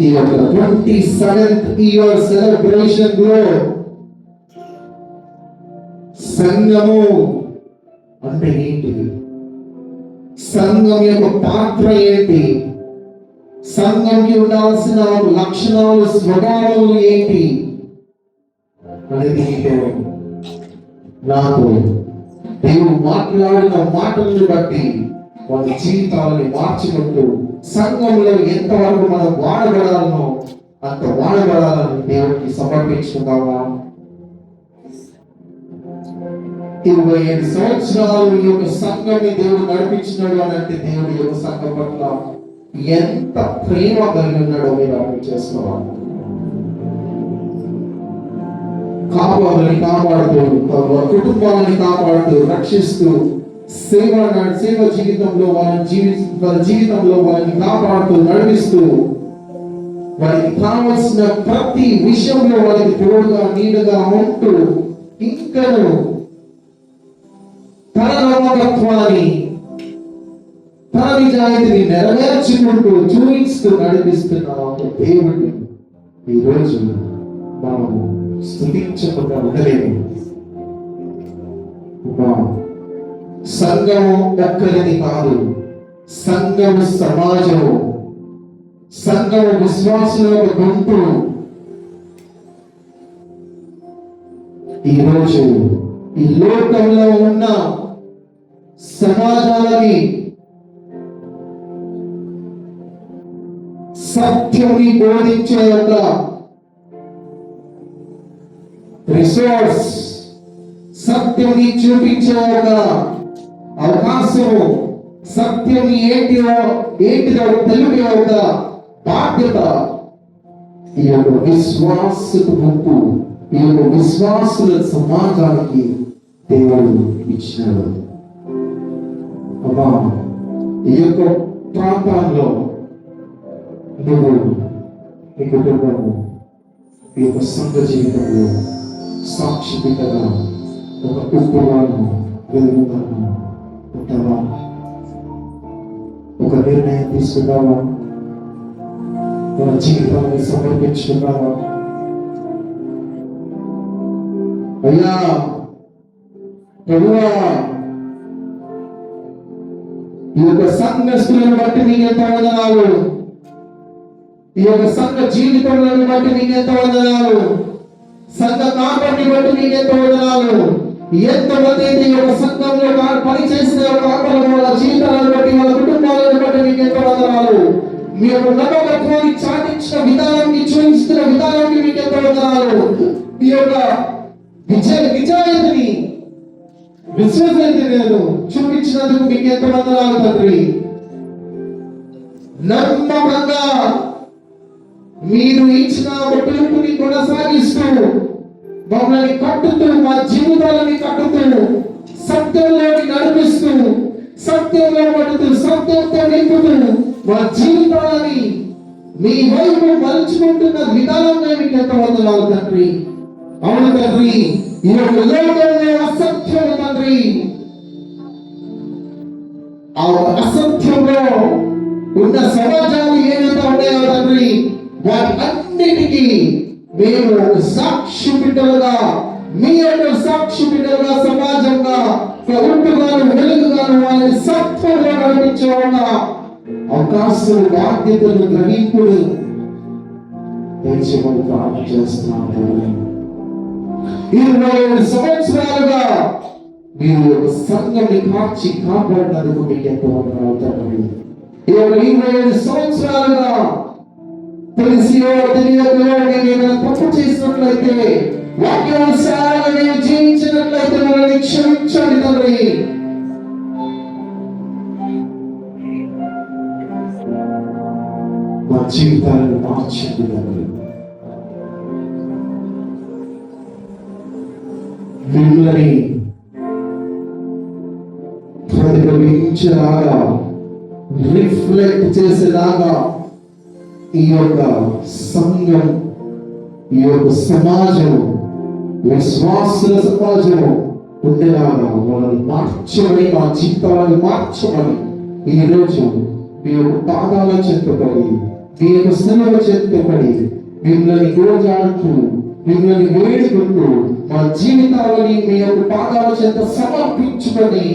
ఈ యొక్క 27th ఇయర్ సెలబ్రేషన్ లో సంఘము అంటే ఏంటి, సంఘం యొక్క పాత్ర ఏంటి, సంఘంకి ఉండాల్సిన లక్షణాలు, స్వభావాలు ఏంటి అనేది నాకు దేవుడు మాట్లాడిన మాటలను బట్టి వాళ్ళ జీవితాలను మార్చుకుంటూ సంఘంలో ఎంతవరకు మనం వాడబడాలనో అంత వాడబడాలని దేవుడికి సమర్పించుకుందామా? 25 సంవత్సరాలు ఈ యొక్క సంఘాన్ని దేవుడు నడిపించినాడు అని అంటే దేవుడి యొక్క సంఘం పట్ల ఎంత ప్రేమ కలిగి ఉన్నాడో మీరు అర్థం చేసుకోవాలి. కాపాడుతూ కుటుంబాలని కాపాడుతూ రక్షిస్తూ సేవ జీవితంలో వాళ్ళ జీవితంలో వాళ్ళని కాపాడుతూ నడిపిస్తూ వారికి కావలసిన ప్రతి విషయంలో వాళ్ళకి తోడుగా నీడగా ఉంటూ ఇంకను తన నమ్మకత్వాన్ని తన నిజాయితీని నెరవేర్చుకుంటూ చూపిస్తూ నడిపిస్తున్న ఒక దేవుడిని ఈరోజు మనము స్తుతించకుండా ఉండలేము. సంఘము ఒక్కరిది కాదు, సంఘము సమాజము, సంఘము విశ్వాసుల గుంపు. ఈరోజు ఈ లోకంలో ఉన్న సమాజాలని సత్యని బోధించే ఒక రిసోర్స్, సత్యని చూపించే ఒక అవకాశము, సత్యని ఏంటిదో తెలిపే ఒక బాధ్యత ఈ యొక్క విశ్వాసపు గుంపు, ఈ యొక్క విశ్వాసుల సమాజానికి దేవుడు ఇచ్చినాడు. అమ్మా, ఈ యొక్క ప్రాంతాల్లో నువ్వు నీ కుటుంబము ఈ యొక్క సంఘ జీవితంలో సాక్షి బిడ్డగా ఒక ఉప్పుగాను వెలుగుగాను ఉంటావా? ఒక నిర్ణయం తీసుకున్నావా? మన జీవితాన్ని సమర్పించుకున్నావా? అయ్యా ప్రభువా, ఈ యొక్క సంఘస్థులను బట్టి నీకెంత వందనాలు, ఈ యొక్క సంఘ జీవితాలను బట్టి నీకెంత వందనాలు, సంఘ కాపాడిని బట్టి నీకెంత వందనాలు. ఎంతమంది ఈ యొక్క సంఘంలో పనిచేసిన వాళ్ళ జీవితాలను బట్టి, వాళ్ళ కుటుంబాలను బట్టి నీకెంత వందనాలు. మీ యొక్క నమ్మకత్వాన్ని చాటించిన విధానాన్ని, చూపిస్తున్న విధానాన్ని మీకెంత వందనాలు. మీ యొక్క నిజాయితీని విశ్వసనీయతను చూపించినందుకు మీకు ఎంత వందనాలు తండ్రి. నమ్మకంగా మీరు ఇచ్చిన పిలుపుని కొనసాగిస్తూ మమ్మల్ని కట్టుతూ, మా జీవితాలని కట్టుతూ, సత్యంలోకి నడిపిస్తూ, సత్యంలో పడుతూ, సత్యంతో నింపుతూ మా జీవితాలని మీ వైపు మలుచుకుంటున్న విధానంగా మీకు ఎంత వందనాలు తండ్రి. అవును తండ్రి, ఈ యొక్క లోకంలో అసత్యం తండ్రి, ఆ అసత్యంలో ఉన్న సమాజాలు ఏదైతే ఉన్నాయో తండ్రి, వాటి అన్నిటికీ మేము ఒక సాక్షి బిడ్డలుగా, మీ యొక్క సాక్షి బిడ్డలుగా, సమాజంగా ఉంటుగాను వెలుగుగాను వాళ్ళని సత్యంలో నడిపించే ఒక అవకాశం, బాధ్యతలు, గ్రహింపుడు దేశంలో ప్రార్థన చేస్తున్నాము. 27 సంవత్సరాలుగా మీరు ఒక సంఘాన్ని కాచి కాపాడినందుకు మీకు ఎంతో వందనాలు తండ్రి. 27 సంవత్సరాలుగా తెలిసియో తెలియకో నేను తప్పు చేసినట్లయితే, వాక్యానుసారంగా నేను జీవించినట్లయితే మనల్ని క్షమించండి తండ్రి. మా జీవితాలను మార్చండి తండ్రి. మిమ్మల్ని ప్రతిబింబించేలాగా, రిఫ్లెక్ట్ చేసేలాగా ఈ యొక్క సంఘం, ఈ యొక్క సమాజం, విశ్వాసుల సమాజము ఉండేలాగా వాళ్ళని మార్చమని, మా జీవితాలను మార్చమని ఈరోజు మీ యొక్క పాదాల చెంతపడి, మీ యొక్క శిలువ చెంతపడి మిమ్మల్ని గోజాడుతూ, మిమ్మల్ని వేడుకుంటూ మా జీవితాలని మీ యొక్క పాదాల చెంత సమర్పించుకొని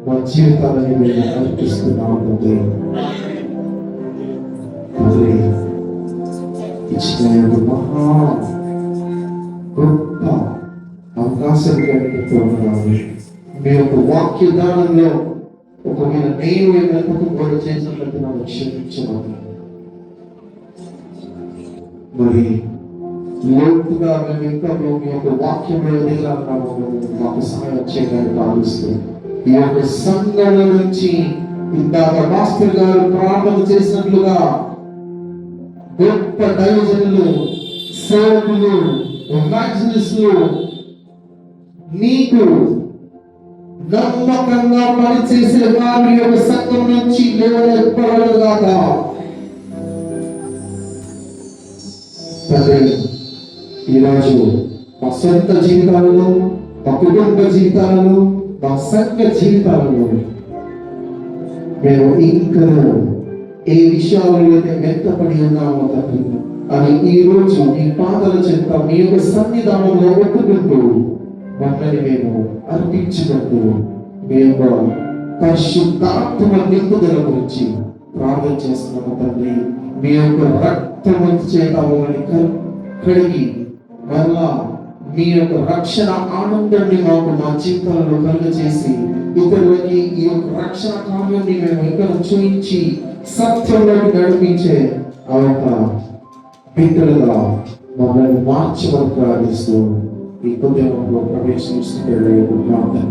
మా జీవితాలని మేము అర్పిస్తున్నాము. ఇచ్చిన మహా గొప్ప అవకాశంగా మీ యొక్క వాక్య దానంలో ఒకవేళ నేను ఏమైనా కూడా చేసినట్లయితే నాకు క్షమించవాలి. మరి లోతుగా మేము ఇంకా మీ యొక్క వాక్యంలో ఎదగాలన్నాము, మాకు సహాయం చేయడానికి భావిస్తూ ఈ యొక్క సంఘాల నుంచి ఇందాక మాస్టర్ గారు ప్రార్థన చేసినట్లుగా గొప్ప దైవజనులు, సేవకులు, ఎవాంజలిస్ట్ లో నీకు నమ్మకంగా పనిచేసే వారి యొక్క సంఘం నుంచి లేవనెత్తబడగాక. తండ్రి, ఈరోజు మా సొంత జీవితాలలో, మా కుటుంబ జీవితాలలో, మా సంఘ జీవితాలలో మేము ఇంకా ఏ విషయాలలో అయితే మెత్తపడి ఉన్నామో తండ్రి, అని ఈ రోజు మీ పాదాల చెంత మీ యొక్క సన్నిధానంలో ఒప్పుకుంటూ మమ్మల్ని మేము అర్పించుకుంటూ మీ యొక్క పరిశుద్ధాత్మ నింపుదల గురించి ప్రార్థన చేస్తున్నాము తండ్రి. మీ యొక్క రక్తము చేత మమ్మల్ని కడిగి మరలా మీ యొక్క రక్షణ ఆనందాన్ని మాకు మా జీవితాలలో కలుగజేసి ఇతరులకి ఈ యొక్క రక్షణ కార్యాన్ని మేము ఇక్కడ చూపించి సత్యంలోకి నడిపించే ఆ యొక్క బిడ్డలుగా మమ్మల్ని మార్చమని ప్రార్థిస్తూ ఈ కుటుంబంలో ప్రవేశిస్తుంటే ప్రార్థన